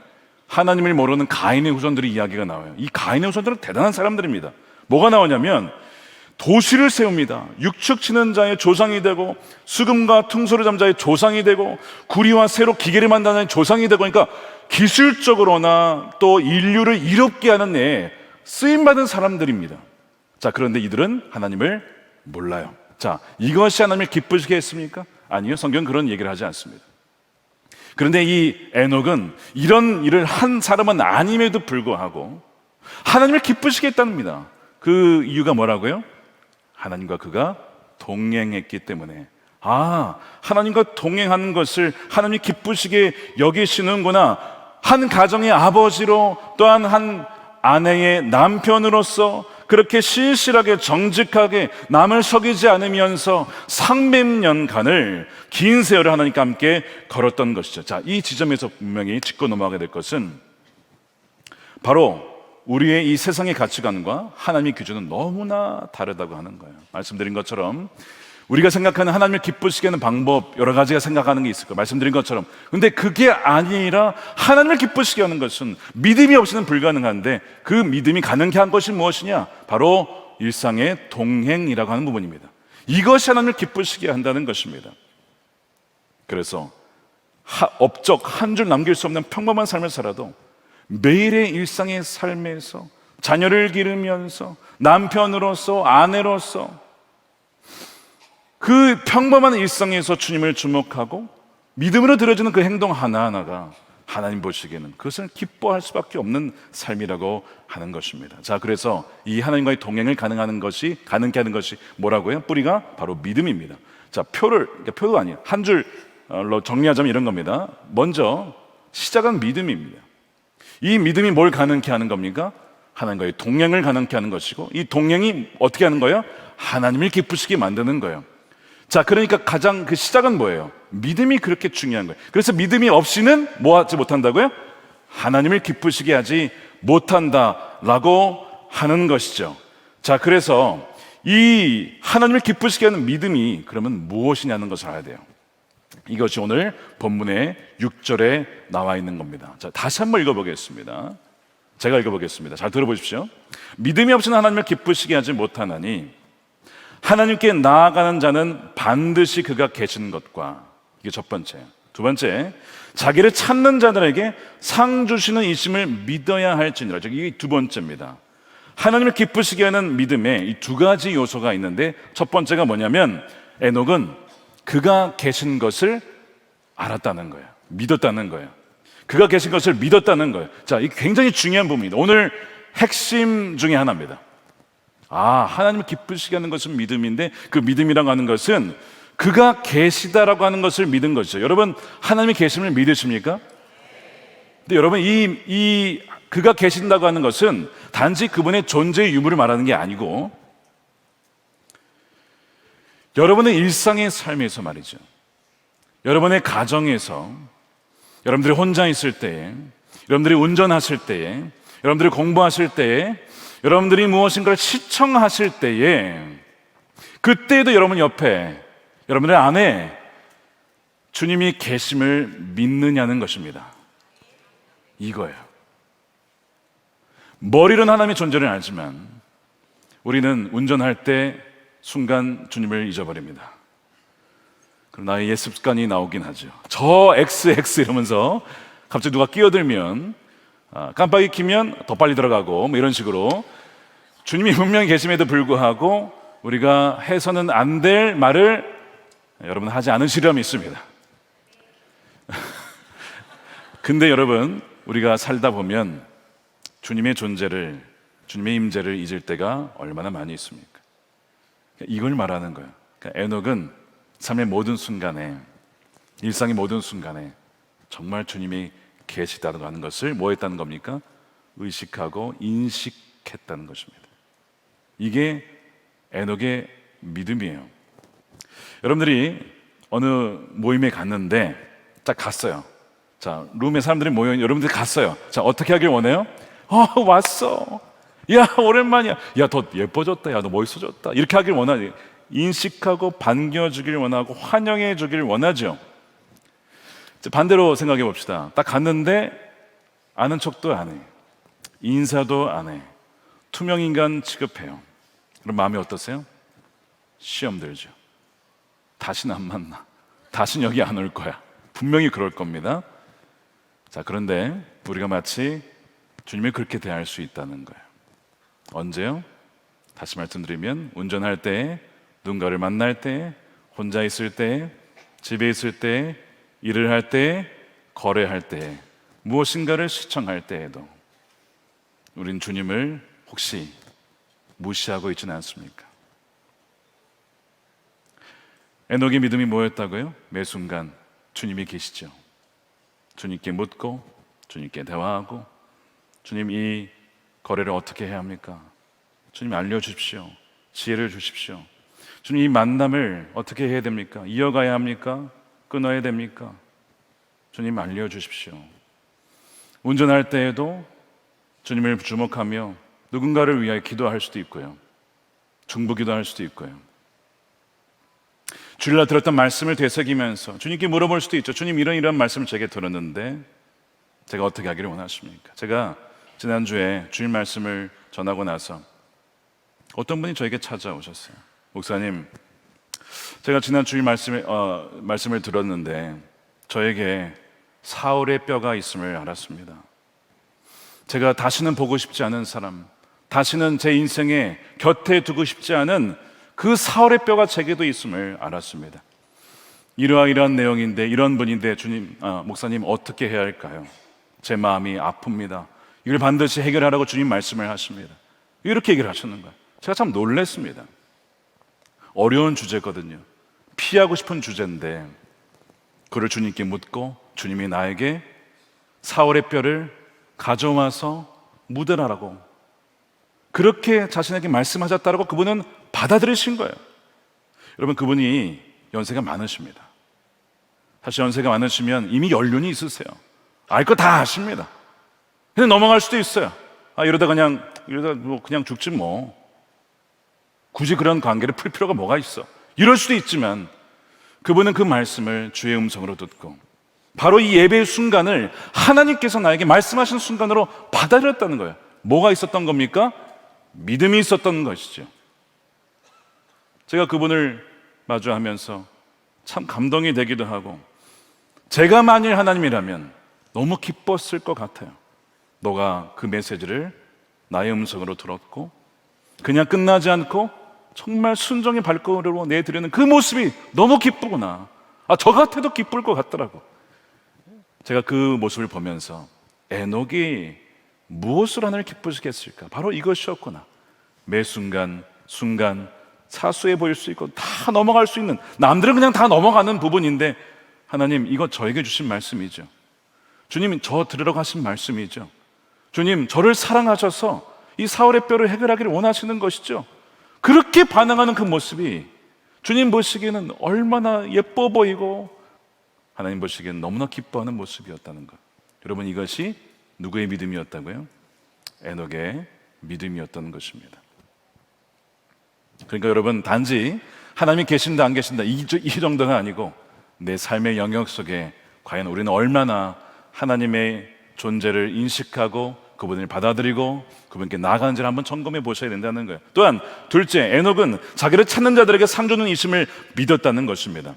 하나님을 모르는 가인의 후손들의 이야기가 나와요. 이 가인의 후손들은 대단한 사람들입니다. 뭐가 나오냐면 도시를 세웁니다. 육축 치는 자의 조상이 되고 수금과 퉁소를 잡는 자의 조상이 되고 구리와 새로 기계를 만드는 자의 조상이 되고, 그러니까 기술적으로나 또 인류를 이롭게 하는 데 쓰임받은 사람들입니다. 자, 그런데 이들은 하나님을 몰라요. 자, 이것이 하나님을 기쁘시게 했습니까? 아니요, 성경은 그런 얘기를 하지 않습니다. 그런데 이 에녹은 이런 일을 한 사람은 아님에도 불구하고 하나님을 기쁘시게 했답니다. 그 이유가 뭐라고요? 하나님과 그가 동행했기 때문에. 하나님과 동행하는 것을 하나님이 기쁘시게 여기시는구나. 한 가정의 아버지로, 또한 한 아내의 남편으로서 그렇게 신실하게 정직하게 남을 속이지 않으면서 300년간을 긴 세월을 하나님과 함께 걸었던 것이죠. 자, 이 지점에서 분명히 짚고 넘어가게 될 것은 바로 우리의 이 세상의 가치관과 하나님의 기준은 너무나 다르다고 하는 거예요. 말씀드린 것처럼 우리가 생각하는 하나님을 기쁘시게 하는 방법 여러 가지가 생각하는 게 있을 거예요. 말씀드린 것처럼. 근데 그게 아니라 하나님을 기쁘시게 하는 것은 믿음이 없이는 불가능한데, 그 믿음이 가능케 한 것이 무엇이냐? 바로 일상의 동행이라고 하는 부분입니다. 이것이 하나님을 기쁘시게 한다는 것입니다. 그래서 업적 한 줄 남길 수 없는 평범한 삶을 살아도 매일의 일상의 삶에서 자녀를 기르면서 남편으로서 아내로서 그 평범한 일상에서 주님을 주목하고 믿음으로 드려지는 그 행동 하나하나가 하나님 보시기에는 그것을 기뻐할 수밖에 없는 삶이라고 하는 것입니다. 자, 그래서 이 하나님과의 동행을 가능케 하는 것이 뭐라고요? 뿌리가 바로 믿음입니다. 자, 표도 아니에요. 한 줄로 정리하자면 이런 겁니다. 먼저 시작은 믿음입니다. 이 믿음이 뭘 가능케 하는 겁니까? 하나님과의 동행을 가능케 하는 것이고, 이 동행이 어떻게 하는 거예요? 하나님을 기쁘시게 만드는 거예요. 자, 그러니까 가장 그 시작은 뭐예요? 믿음이 그렇게 중요한 거예요. 그래서 믿음이 없이는 뭐 하지 못한다고요? 하나님을 기쁘시게 하지 못한다라고 하는 것이죠. 자, 그래서 이 하나님을 기쁘시게 하는 믿음이 그러면 무엇이냐는 것을 알아야 돼요. 이것이 오늘 본문의 6절에 나와 있는 겁니다. 자, 다시 한번 읽어보겠습니다. 제가 읽어보겠습니다. 잘 들어보십시오. 믿음이 없이는 하나님을 기쁘시게 하지 못하나니 하나님께 나아가는 자는 반드시 그가 계신 것과, 이게 첫 번째. 두 번째, 자기를 찾는 자들에게 상 주시는 이심을 믿어야 할지니라. 이게 두 번째입니다. 하나님을 기쁘시게 하는 믿음에 이 두 가지 요소가 있는데, 첫 번째가 뭐냐면 에녹은 그가 계신 것을 알았다는 거예요. 믿었다는 거예요. 그가 계신 것을 믿었다는 거예요. 자, 이게 굉장히 중요한 부분입니다. 오늘 핵심 중에 하나입니다. 하나님을 기쁘시게 하는 것은 믿음인데, 그 믿음이라고 하는 것은 그가 계시다라고 하는 것을 믿은 것이죠. 여러분, 하나님이 계심을 믿으십니까? 근데 여러분, 이 그가 계신다고 하는 것은 단지 그분의 존재의 유무를 말하는 게 아니고, 여러분의 일상의 삶에서 말이죠, 여러분의 가정에서, 여러분들이 혼자 있을 때에, 여러분들이 운전하실 때에, 여러분들이 공부하실 때에, 여러분들이 무엇인가를 시청하실 때에, 그때에도 여러분 옆에, 여러분들 안에 주님이 계심을 믿느냐는 것입니다. 이거예요. 머리로는 하나님의 존재를 알지만 우리는 운전할 때 순간 주님을 잊어버립니다. 그럼 나의 옛 습관이 나오긴 하죠. 저 XX 이러면서 갑자기 누가 끼어들면 깜빡이 켜면 더 빨리 들어가고 뭐 이런 식으로 주님이 분명히 계심에도 불구하고 우리가 해서는 안 될 말을 여러분 하지 않으시려면 있습니다. 근데 여러분, 우리가 살다 보면 주님의 존재를, 주님의 임재를 잊을 때가 얼마나 많이 있습니까? 이걸 말하는 거예요. 그러니까 에녹은 삶의 모든 순간에, 일상의 모든 순간에 정말 주님이 계시다는 것을 뭐 했다는 겁니까? 의식하고 인식했다는 것입니다. 이게 에녹의 믿음이에요. 여러분들이 어느 모임에 갔는데 딱 갔어요. 자, 룸에 사람들이 모여 있는, 여러분들이 갔어요. 자, 어떻게 하길 원해요? 왔어. 야, 오랜만이야. 야, 더 예뻐졌다. 야, 너 멋있어졌다. 이렇게 하길 원하지. 인식하고 반겨주길 원하고 환영해주길 원하죠. 반대로 생각해 봅시다. 딱 갔는데 아는 척도 안 해, 인사도 안 해, 투명인간 취급해요. 그럼 마음이 어떠세요? 시험 들죠. 다시는 안 만나, 다시는 여기 안 올 거야. 분명히 그럴 겁니다. 자, 그런데 우리가 마치 주님을 그렇게 대할 수 있다는 거예요. 언제요? 다시 말씀드리면 운전할 때, 누군가를 만날 때, 혼자 있을 때, 집에 있을 때, 일을 할 때, 거래할 때, 무엇인가를 시청할 때에도 우린 주님을 혹시 무시하고 있지는 않습니까? 에녹의 믿음이 뭐였다고요? 매 순간 주님이 계시죠. 주님께 묻고, 주님께 대화하고, 주님 이 거래를 어떻게 해야 합니까? 주님 알려주십시오. 지혜를 주십시오. 주님 이 만남을 어떻게 해야 됩니까? 이어가야 합니까? 끊어야 됩니까? 주님 알려주십시오. 운전할 때에도 주님을 주목하며 누군가를 위하여 기도할 수도 있고요, 중보기도할 수도 있고요, 주일날 들었던 말씀을 되새기면서 주님께 물어볼 수도 있죠. 주님 이런 말씀을 제게 들었는데 제가 어떻게 하기를 원하십니까? 제가 지난주에 주일 말씀을 전하고 나서 어떤 분이 저에게 찾아오셨어요. 목사님, 제가 지난 주일 말씀을 들었는데 저에게 사울의 뼈가 있음을 알았습니다. 제가 다시는 보고 싶지 않은 사람, 다시는 제 인생에 곁에 두고 싶지 않은 그 사울의 뼈가 제게도 있음을 알았습니다. 이러한 내용인데, 이런 분인데 주님, 목사님 어떻게 해야 할까요? 제 마음이 아픕니다. 이걸 반드시 해결하라고 주님 말씀을 하십니다. 이렇게 얘기를 하셨는 거예요. 제가 참 놀랐습니다. 어려운 주제거든요. 피하고 싶은 주제인데 그를 주님께 묻고 주님이 나에게 사울의 뼈를 가져와서 묻으라고 그렇게 자신에게 말씀하셨다라고 그분은 받아들이신 거예요. 여러분, 그분이 연세가 많으십니다. 사실 연세가 많으시면 이미 연륜이 있으세요. 알 거 다 아십니다. 근데 넘어갈 수도 있어요. 이러다 그냥 죽지 뭐. 굳이 그런 관계를 풀 필요가 뭐가 있어. 이럴 수도 있지만 그분은 그 말씀을 주의 음성으로 듣고 바로 이 예배의 순간을 하나님께서 나에게 말씀하신 순간으로 받아들였다는 거예요. 뭐가 있었던 겁니까? 믿음이 있었던 것이죠. 제가 그분을 마주하면서 참 감동이 되기도 하고, 제가 만일 하나님이라면 너무 기뻤을 것 같아요. 너가 그 메시지를 나의 음성으로 들었고 그냥 끝나지 않고 정말 순종의 발걸음으로 내드리는 그 모습이 너무 기쁘구나. 저 같아도 기쁠 것 같더라고. 제가 그 모습을 보면서 에녹이 무엇으로 하나님을 기쁘시겠을까? 바로 이것이었구나. 매 순간 사소해 보일 수 있고 다 넘어갈 수 있는, 남들은 그냥 다 넘어가는 부분인데 하나님, 이거 저에게 주신 말씀이죠. 주님, 저 들으라고 하신 말씀이죠. 주님, 저를 사랑하셔서 이 사울의 뼈를 해결하기를 원하시는 것이죠. 그렇게 반응하는 그 모습이 주님 보시기에는 얼마나 예뻐 보이고 하나님 보시기엔 너무나 기뻐하는 모습이었다는 것. 여러분, 이것이 누구의 믿음이었다고요? 에녹의 믿음이었던 것입니다. 그러니까 여러분, 단지 하나님이 계신다 안 계신다 이 정도가 아니고 내 삶의 영역 속에 과연 우리는 얼마나 하나님의 존재를 인식하고 그분을 받아들이고 그분께 나아가는지를 한번 점검해 보셔야 된다는 거예요. 또한 둘째, 에녹은 자기를 찾는 자들에게 상 주는 이심을 믿었다는 것입니다.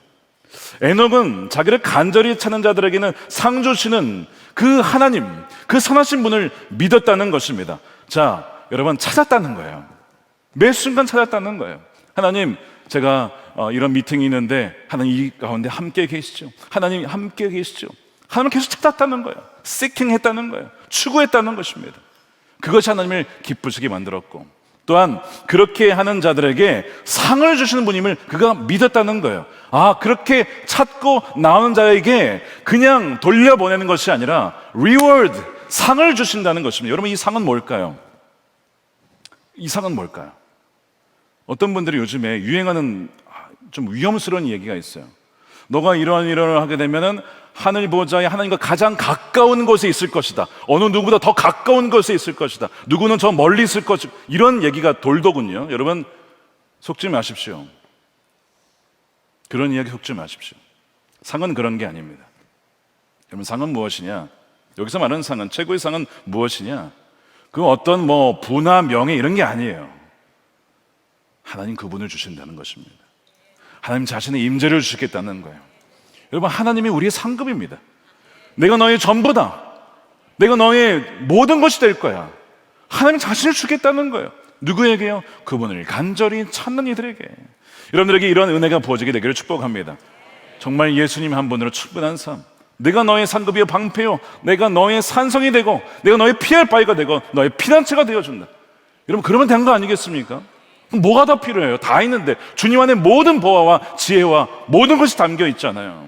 에녹은 자기를 간절히 찾는 자들에게는 상 주시는 그 하나님, 그 선하신 분을 믿었다는 것입니다. 자, 여러분, 찾았다는 거예요. 매 순간 찾았다는 거예요. 하나님, 제가 이런 미팅이 있는데 하나님 이 가운데 함께 계시죠. 하나님 함께 계시죠. 하나님을 계속 찾았다는 거예요. seeking했다는 거예요. 추구했다는 것입니다. 그것이 하나님을 기쁘시게 만들었고, 또한 그렇게 하는 자들에게 상을 주시는 분임을 그가 믿었다는 거예요. 아, 그렇게 찾고 나오는 자에게 그냥 돌려보내는 것이 아니라 reward, 상을 주신다는 것입니다. 여러분, 이 상은 뭘까요? 이 상은 뭘까요? 어떤 분들이 요즘에 유행하는 좀 위험스러운 얘기가 있어요. 너가 이러한 하게 되면은 하늘 보좌에 하나님과 가장 가까운 곳에 있을 것이다. 어느 누구보다 더 가까운 곳에 있을 것이다. 누구는 저 멀리 있을 것이다. 이런 얘기가 돌더군요. 여러분, 속지 마십시오. 그런 이야기 속지 마십시오. 상은 그런 게 아닙니다. 여러분, 상은 무엇이냐? 여기서 말하는 상은, 최고의 상은 무엇이냐? 그 어떤 부나 명예 이런 게 아니에요. 하나님 그분을 주신다는 것입니다. 하나님 자신의 임재를 주시겠다는 거예요. 여러분, 하나님이 우리의 상급입니다. 내가 너의 전부다. 내가 너의 모든 것이 될 거야. 하나님 자신을 주겠다는 거예요. 누구에게요? 그분을 간절히 찾는 이들에게. 여러분들에게 이런 은혜가 부어지게 되기를 축복합니다. 정말 예수님 한 분으로 충분한 삶, 내가 너의 상급이요 방패요, 내가 너의 산성이 되고 내가 너의 피할 바위가 되고 너의 피난처가 되어준다. 여러분, 그러면 된 거 아니겠습니까? 뭐가 더 필요해요? 다 있는데 주님 안에 모든 보화와 지혜와 모든 것이 담겨 있잖아요.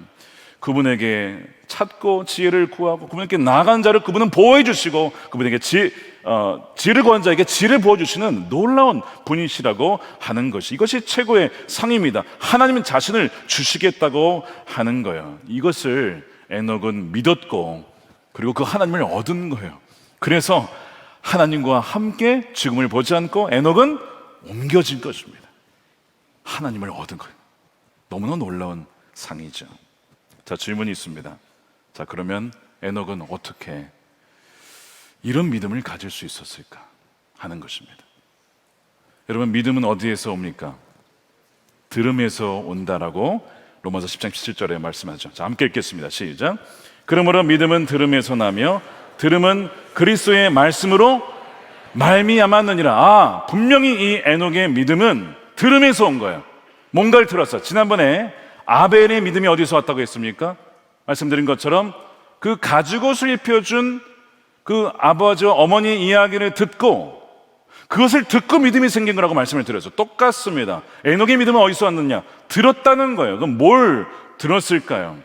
그분에게 찾고 지혜를 구하고 그분에게 나아간 자를 그분은 보호해 주시고 그분에게 지혜를 구한 자에게 지혜를 부어주시는 놀라운 분이시라고 하는 것이, 이것이 최고의 상입니다. 하나님은 자신을 주시겠다고 하는 거예요. 이것을 에녹은 믿었고 그리고 그 하나님을 얻은 거예요. 그래서 하나님과 함께 죽음을 보지 않고 에녹은 옮겨진 것입니다. 하나님을 얻은 거예요. 너무나 놀라운 상이죠. 자, 질문이 있습니다. 자, 그러면 에녹은 어떻게 이런 믿음을 가질 수 있었을까 하는 것입니다. 여러분, 믿음은 어디에서 옵니까? 들음에서 온다라고 로마서 10장 17절에 말씀하죠. 자, 함께 읽겠습니다. 시작. 그러므로 믿음은 들음에서 나며 들음은 그리스도의 말씀으로 말미암았느니라. 분명히 이 에녹의 믿음은 들음에서 온 거예요. 뭔가를 들었어. 지난번에 아벨의 믿음이 어디서 왔다고 했습니까? 말씀드린 것처럼 그 가죽옷을 입혀준 그 아버지와 어머니의 이야기를 듣고 그것을 듣고 믿음이 생긴 거라고 말씀을 드렸죠. 똑같습니다. 에녹의 믿음은 어디서 왔느냐? 들었다는 거예요. 그럼 뭘 들었을까요?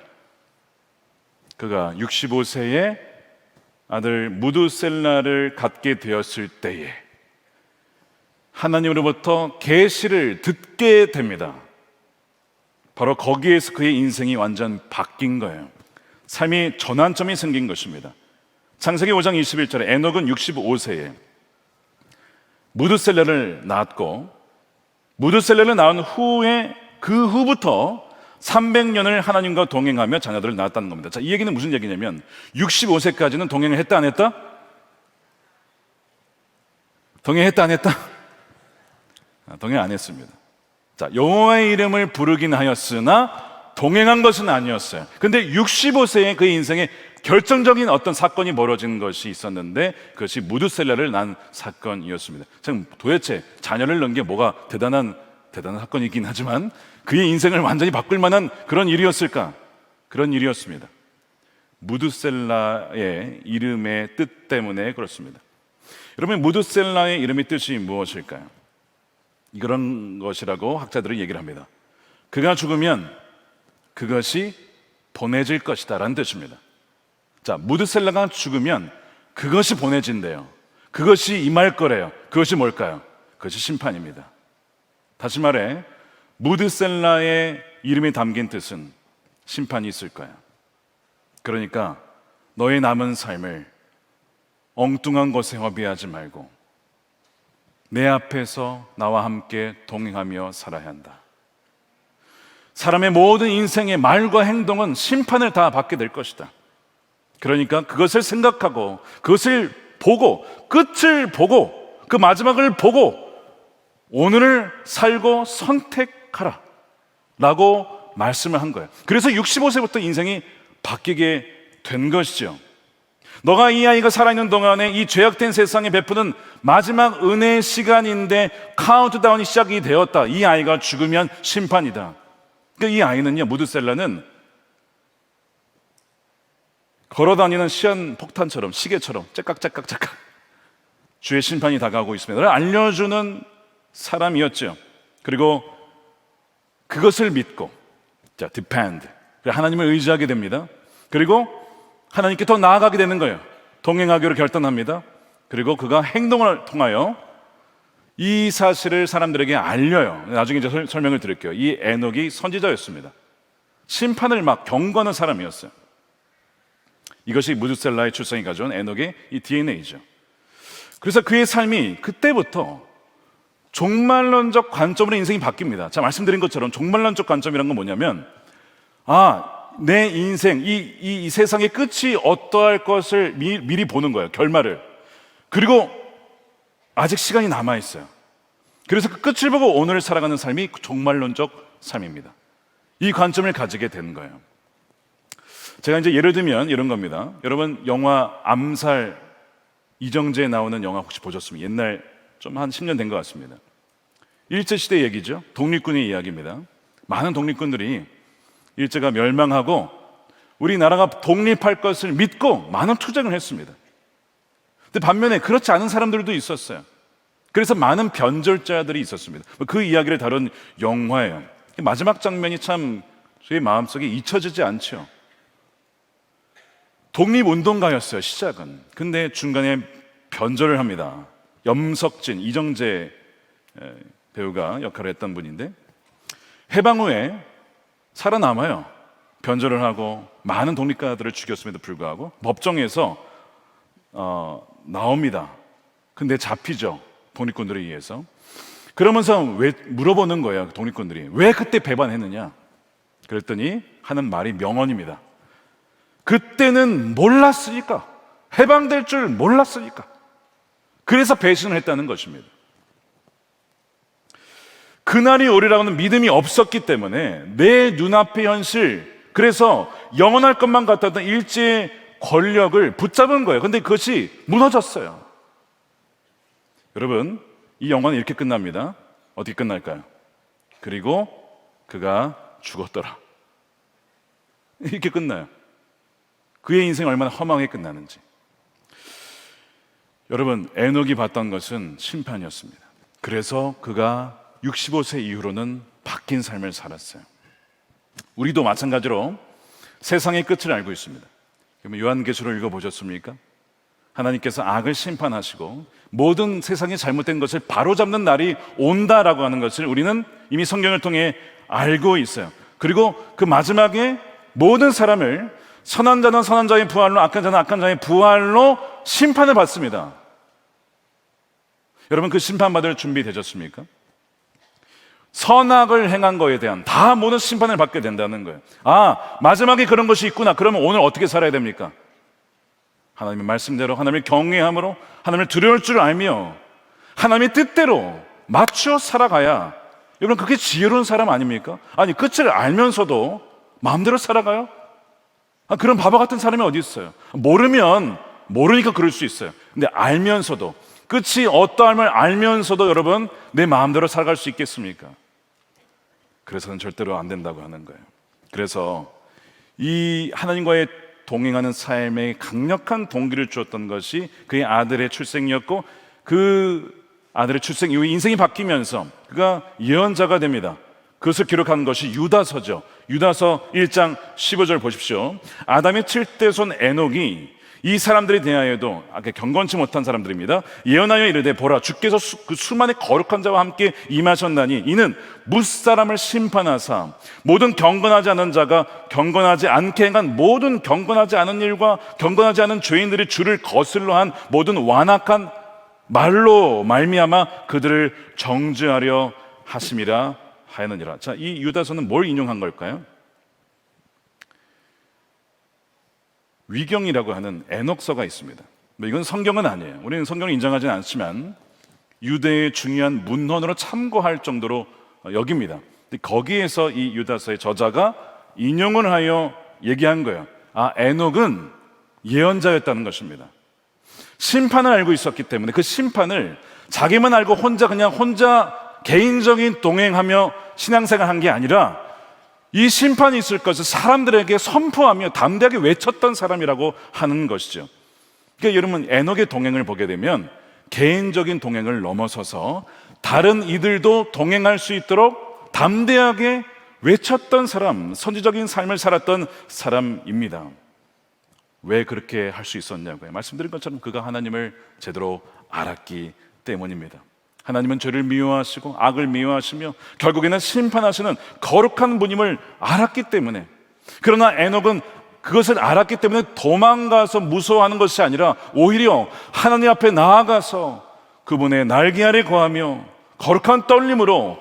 그가 65세에 아들 무두셀라를 갖게 되었을 때에 하나님으로부터 계시를 듣게 됩니다. 바로 거기에서 그의 인생이 완전 바뀐 거예요. 삶이 전환점이 생긴 것입니다. 창세기 5장 21절에 에녹은 65세에 무두셀라를 낳았고, 무두셀라를 낳은 후에 그 후부터 300년을 하나님과 동행하며 자녀들을 낳았다는 겁니다. 자, 이 얘기는 무슨 얘기냐면 65세까지는 동행을 했다 안 했다? 동행했다 안 했다? 동행 안 했습니다. 자, 여호와의 이름을 부르긴 하였으나 동행한 것은 아니었어요. 근데 65세에 그의 인생에 결정적인 어떤 사건이 벌어진 것이 있었는데 그것이 무두셀라를 낳은 사건이었습니다. 지금 도대체 자녀를 낳은 게 뭐가 대단한 사건이긴 하지만 그의 인생을 완전히 바꿀 만한 그런 일이었을까? 그런 일이었습니다. 무두셀라의 이름의 뜻 때문에 그렇습니다. 여러분, 무두셀라의 이름의 뜻이 무엇일까요? 이런 것이라고 학자들은 얘기를 합니다. 그가 죽으면 그것이 보내질 것이다 라는 뜻입니다. 자, 무드셀라가 죽으면 그것이 보내진대요. 그것이 임할 거래요. 그것이 뭘까요? 그것이 심판입니다. 다시 말해 무드셀라의 이름이 담긴 뜻은 심판이 있을 거야. 그러니까 너의 남은 삶을 엉뚱한 것에 허비하지 말고 내 앞에서 나와 함께 동행하며 살아야 한다. 사람의 모든 인생의 말과 행동은 심판을 다 받게 될 것이다. 그러니까 그것을 생각하고 그것을 보고 끝을 보고 그 마지막을 보고 오늘을 살고 선택하라 라고 말씀을 한 거예요. 그래서 65세부터 인생이 바뀌게 된 것이죠. 너가 이 아이가 살아있는 동안에 이 죄악된 세상에 베푸는 마지막 은혜의 시간인데 카운트다운이 시작이 되었다. 이 아이가 죽으면 심판이다. 그러니까 이 아이는요, 무드셀라는 걸어다니는 시한폭탄처럼, 시계처럼 째깍째깍째깍 주의 심판이 다가오고 있습니다. 를 알려주는 사람이었죠. 그리고 그것을 믿고 depend, 하나님을 의지하게 됩니다. 그리고 하나님께 더 나아가게 되는 거예요. 동행하기로 결단합니다. 그리고 그가 행동을 통하여 이 사실을 사람들에게 알려요. 나중에 이제 설명을 드릴게요. 이 에녹이 선지자였습니다. 심판을 막 경고하는 사람이었어요. 이것이 무드셀라의 출생이 가져온 에녹의 이 DNA죠. 그래서 그의 삶이 그때부터 종말론적 관점으로 인생이 바뀝니다. 자, 말씀드린 것처럼 종말론적 관점이란 건 뭐냐면, 내 인생, 이 세상의 끝이 어떠할 것을 미리 보는 거예요. 결말을. 그리고 아직 시간이 남아있어요. 그래서 그 끝을 보고 오늘을 살아가는 삶이 종말론적 삶입니다. 이 관점을 가지게 된 거예요. 제가 이제 예를 들면 이런 겁니다. 여러분, 영화 암살, 이정재에 나오는 영화 혹시 보셨습니까? 옛날 좀 한 10년 된 것 같습니다. 일제시대 얘기죠. 독립군의 이야기입니다. 많은 독립군들이 일제가 멸망하고 우리나라가 독립할 것을 믿고 많은 투쟁을 했습니다. 근데 반면에 그렇지 않은 사람들도 있었어요. 그래서 많은 변절자들이 있었습니다. 그 이야기를 다룬 영화예요. 마지막 장면이 참 저의 마음속에 잊혀지지 않죠. 독립운동가였어요, 시작은. 근데 중간에 변절을 합니다. 염석진, 이정재 배우가 역할을 했던 분인데 해방 후에 살아남아요. 변절을 하고 많은 독립가들을 죽였음에도 불구하고 법정에서 나옵니다. 근데 잡히죠, 독립군들에 의해서. 그러면서 왜 물어보는 거예요, 독립군들이. 왜 그때 배반했느냐? 그랬더니 하는 말이 명언입니다. 그때는 몰랐으니까, 해방될 줄 몰랐으니까. 그래서 배신을 했다는 것입니다. 그날이 오리라고는 믿음이 없었기 때문에 내 눈앞의 현실, 그래서 영원할 것만 같았던 일제의 권력을 붙잡은 거예요. 근데 그것이 무너졌어요. 여러분, 이 영화는 이렇게 끝납니다. 어떻게 끝날까요? 그리고 그가 죽었더라. 이렇게 끝나요. 그의 인생이 얼마나 허망하게 끝나는지. 여러분, 에녹이 봤던 것은 심판이었습니다. 그래서 그가 65세 이후로는 바뀐 삶을 살았어요. 우리도 마찬가지로 세상의 끝을 알고 있습니다. 그러면 요한계시록 읽어보셨습니까? 하나님께서 악을 심판하시고 모든 세상이 잘못된 것을 바로잡는 날이 온다라고 하는 것을 우리는 이미 성경을 통해 알고 있어요. 그리고 그 마지막에 모든 사람을 선한 자는 선한 자의 부활로, 악한 자는 악한 자의 부활로 심판을 받습니다. 여러분, 그 심판받을 준비 되셨습니까? 선악을 행한 거에 대한 다 모든 심판을 받게 된다는 거예요. 마지막에 그런 것이 있구나. 그러면 오늘 어떻게 살아야 됩니까? 하나님의 말씀대로 하나님을 경외함으로 하나님을 두려울 줄 알며 하나님의 뜻대로 맞추어 살아가야, 여러분, 그게 지혜로운 사람 아닙니까? 아니, 끝을 알면서도 마음대로 살아가요? 그런 바보 같은 사람이 어디 있어요? 모르니까 그럴 수 있어요. 근데 알면서도, 끝이 어떠함을 알면서도 여러분 내 마음대로 살아갈 수 있겠습니까? 그래서는 절대로 안 된다고 하는 거예요. 그래서 이 하나님과의 동행하는 삶에 강력한 동기를 주었던 것이 그의 아들의 출생이었고, 그 아들의 출생 이후에 인생이 바뀌면서 그가 예언자가 됩니다. 그것을 기록한 것이 유다서죠. 유다서 1장 15절 보십시오. 아담의 7대 손 에녹이 이 사람들에 대하여도 경건치 못한 사람들입니다. 예언하여 이르되 보라 주께서 그 수많은 거룩한 자와 함께 임하셨나니 이는 무사람을 심판하사 모든 경건하지 않은 자가 경건하지 않게 행한 모든 경건하지 않은 일과 경건하지 않은 죄인들이 주를 거슬러 한 모든 완악한 말로 말미암아 그들을 정죄하려 하심이라 하였느니라. 자, 이 유다서는 뭘 인용한 걸까요? 위경이라고 하는 에녹서가 있습니다. 이건 성경은 아니에요. 우리는 성경을 인정하지는 않지만 유대의 중요한 문헌으로 참고할 정도로 여깁니다. 거기에서 이 유다서의 저자가 인용을 하여 얘기한 거예요. 에녹은 예언자였다는 것입니다. 심판을 알고 있었기 때문에 그 심판을 자기만 알고 혼자 개인적인 동행하며 신앙생활 한 게 아니라 이 심판이 있을 것을 사람들에게 선포하며 담대하게 외쳤던 사람이라고 하는 것이죠. 그러니까 여러분, 에녹의 동행을 보게 되면 개인적인 동행을 넘어서서 다른 이들도 동행할 수 있도록 담대하게 외쳤던 사람, 선지적인 삶을 살았던 사람입니다. 왜 그렇게 할 수 있었냐고요? 말씀드린 것처럼 그가 하나님을 제대로 알았기 때문입니다. 하나님은 죄를 미워하시고 악을 미워하시며 결국에는 심판하시는 거룩한 분임을 알았기 때문에, 그러나 에녹은 그것을 알았기 때문에 도망가서 무서워하는 것이 아니라 오히려 하나님 앞에 나아가서 그분의 날개 아래 거하며 거룩한 떨림으로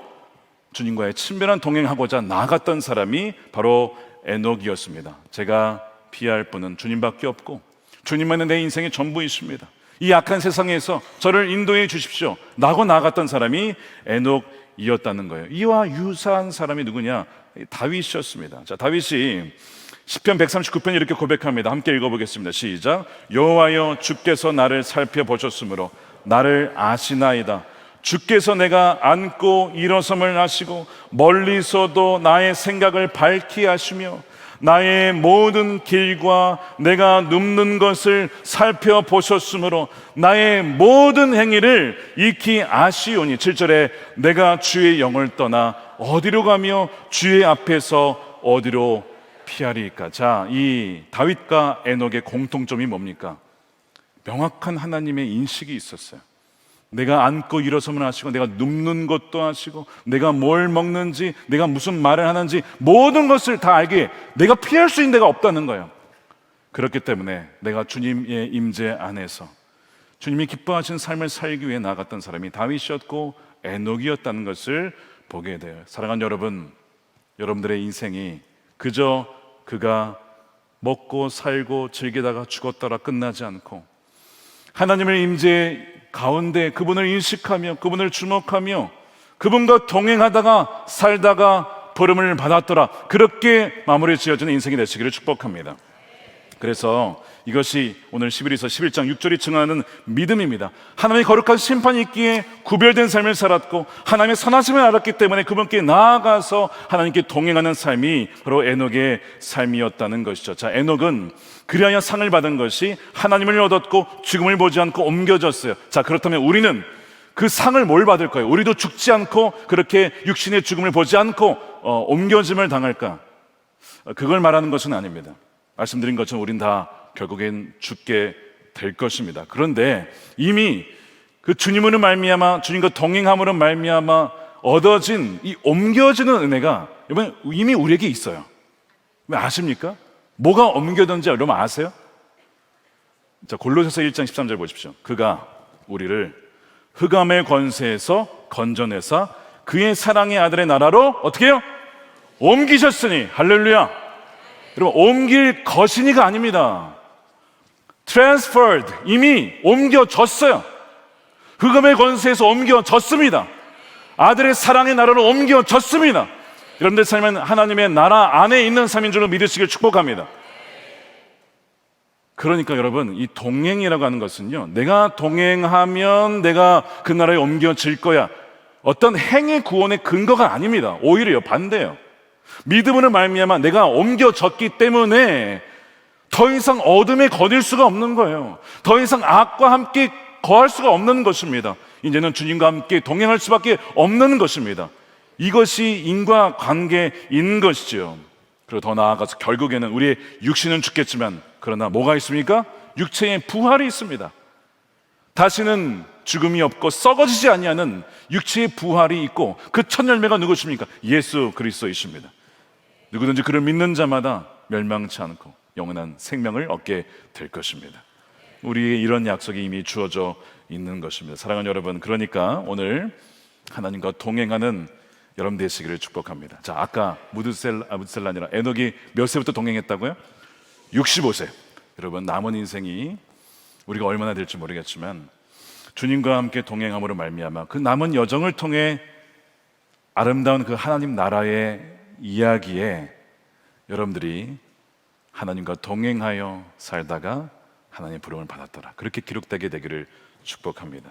주님과의 친밀한 동행하고자 나아갔던 사람이 바로 에녹이었습니다. 제가 피할 분은 주님밖에 없고 주님만은 내 인생의 전부이십니다. 이 악한 세상에서 저를 인도해 주십시오 라고 나아갔던 사람이 에녹이었다는 거예요. 이와 유사한 사람이 누구냐? 다윗이었습니다. 자, 다윗이 시편 139편 이렇게 고백합니다. 함께 읽어보겠습니다. 시작. 여호와여 주께서 나를 살펴보셨으므로 나를 아시나이다. 주께서 내가 앉고 일어섬을 아시고 멀리서도 나의 생각을 밝히 하시며 나의 모든 길과 내가 눕는 것을 살펴보셨으므로 나의 모든 행위를 익히 아시오니. 7절에 내가 주의 영을 떠나 어디로 가며 주의 앞에서 어디로 피하리까. 자, 이 다윗과 에녹의 공통점이 뭡니까? 명확한 하나님의 인식이 있었어요. 내가 앉고 일어서면 하시고 내가 눕는 것도 하시고 내가 뭘 먹는지 내가 무슨 말을 하는지 모든 것을 다 알기에 내가 피할 수 있는 데가 없다는 거예요. 그렇기 때문에 내가 주님의 임재 안에서 주님이 기뻐하신 삶을 살기 위해 나아갔던 사람이 다윗이었고 에녹이었다는 것을 보게 돼요. 사랑하는 여러분, 여러분들의 인생이 그저 그가 먹고 살고 즐기다가 죽었더라 끝나지 않고 하나님의 임재 가운데 그분을 인식하며 그분을 주목하며 그분과 동행하다가 살다가 부름을 받았더라, 그렇게 마무리 지어지는 인생이 되시기를 축복합니다. 그래서 이것이 오늘 11에서 11장 6절이 증언하는 믿음입니다. 하나님의 거룩한 심판이 있기에 구별된 삶을 살았고 하나님의 선하심을 알았기 때문에 그분께 나아가서 하나님께 동행하는 삶이 바로 에녹의 삶이었다는 것이죠. 자, 에녹은 그리하여 상을 받은 것이 하나님을 얻었고 죽음을 보지 않고 옮겨졌어요. 자, 그렇다면 우리는 그 상을 뭘 받을 거예요? 우리도 죽지 않고 그렇게 육신의 죽음을 보지 않고 옮겨짐을 당할까? 그걸 말하는 것은 아닙니다. 말씀드린 것처럼 우린 다 결국엔 죽게 될 것입니다. 그런데 이미 그 주님으로 말미암아 주님과 동행함으로 말미암아 얻어진 이 옮겨지는 은혜가 이미 우리에게 있어요. 왜 아십니까? 뭐가 옮겨졌는지 여러분 아세요? 자, 골로새서 1장 13절 보십시오. 그가 우리를 흑암의 권세에서 건져내사 그의 사랑의 아들의 나라로 어떻게 해요? 옮기셨으니. 할렐루야. 여러분, 옮길 것이니가 아닙니다. transferred, 이미 옮겨졌어요. 흑암의 권세에서 옮겨졌습니다. 아들의 사랑의 나라로 옮겨졌습니다. 여러분들 삶은 하나님의 나라 안에 있는 삶인 줄로 믿으시길 축복합니다. 그러니까 여러분, 이 동행이라고 하는 것은요, 내가 동행하면 내가 그 나라에 옮겨질 거야, 어떤 행위 구원의 근거가 아닙니다. 오히려 반대예요. 믿음으로 말미암아 내가 옮겨졌기 때문에 더 이상 어둠에 거닐 수가 없는 거예요. 더 이상 악과 함께 거할 수가 없는 것입니다. 이제는 주님과 함께 동행할 수밖에 없는 것입니다. 이것이 인과관계인 것이죠. 그리고 더 나아가서 결국에는 우리의 육신은 죽겠지만 그러나 뭐가 있습니까? 육체의 부활이 있습니다. 다시는 죽음이 없고 썩어지지 아니하는 육체의 부활이 있고, 그 첫 열매가 누구십니까? 예수 그리스도이십니다. 누구든지 그를 믿는 자마다 멸망치 않고 영원한 생명을 얻게 될 것입니다. 우리의 이런 약속이 이미 주어져 있는 것입니다. 사랑하는 여러분, 그러니까 오늘 하나님과 동행하는 여러분 되시기를 축복합니다. 자, 아까 무드셀라 아니라 에녹이 몇 세부터 동행했다고요? 65세. 여러분, 남은 인생이 우리가 얼마나 될지 모르겠지만 주님과 함께 동행함으로 말미암아 그 남은 여정을 통해 아름다운 그 하나님 나라의 이야기에 여러분들이 하나님과 동행하여 살다가 하나님의 부름을 받았더라, 그렇게 기록되게 되기를 축복합니다.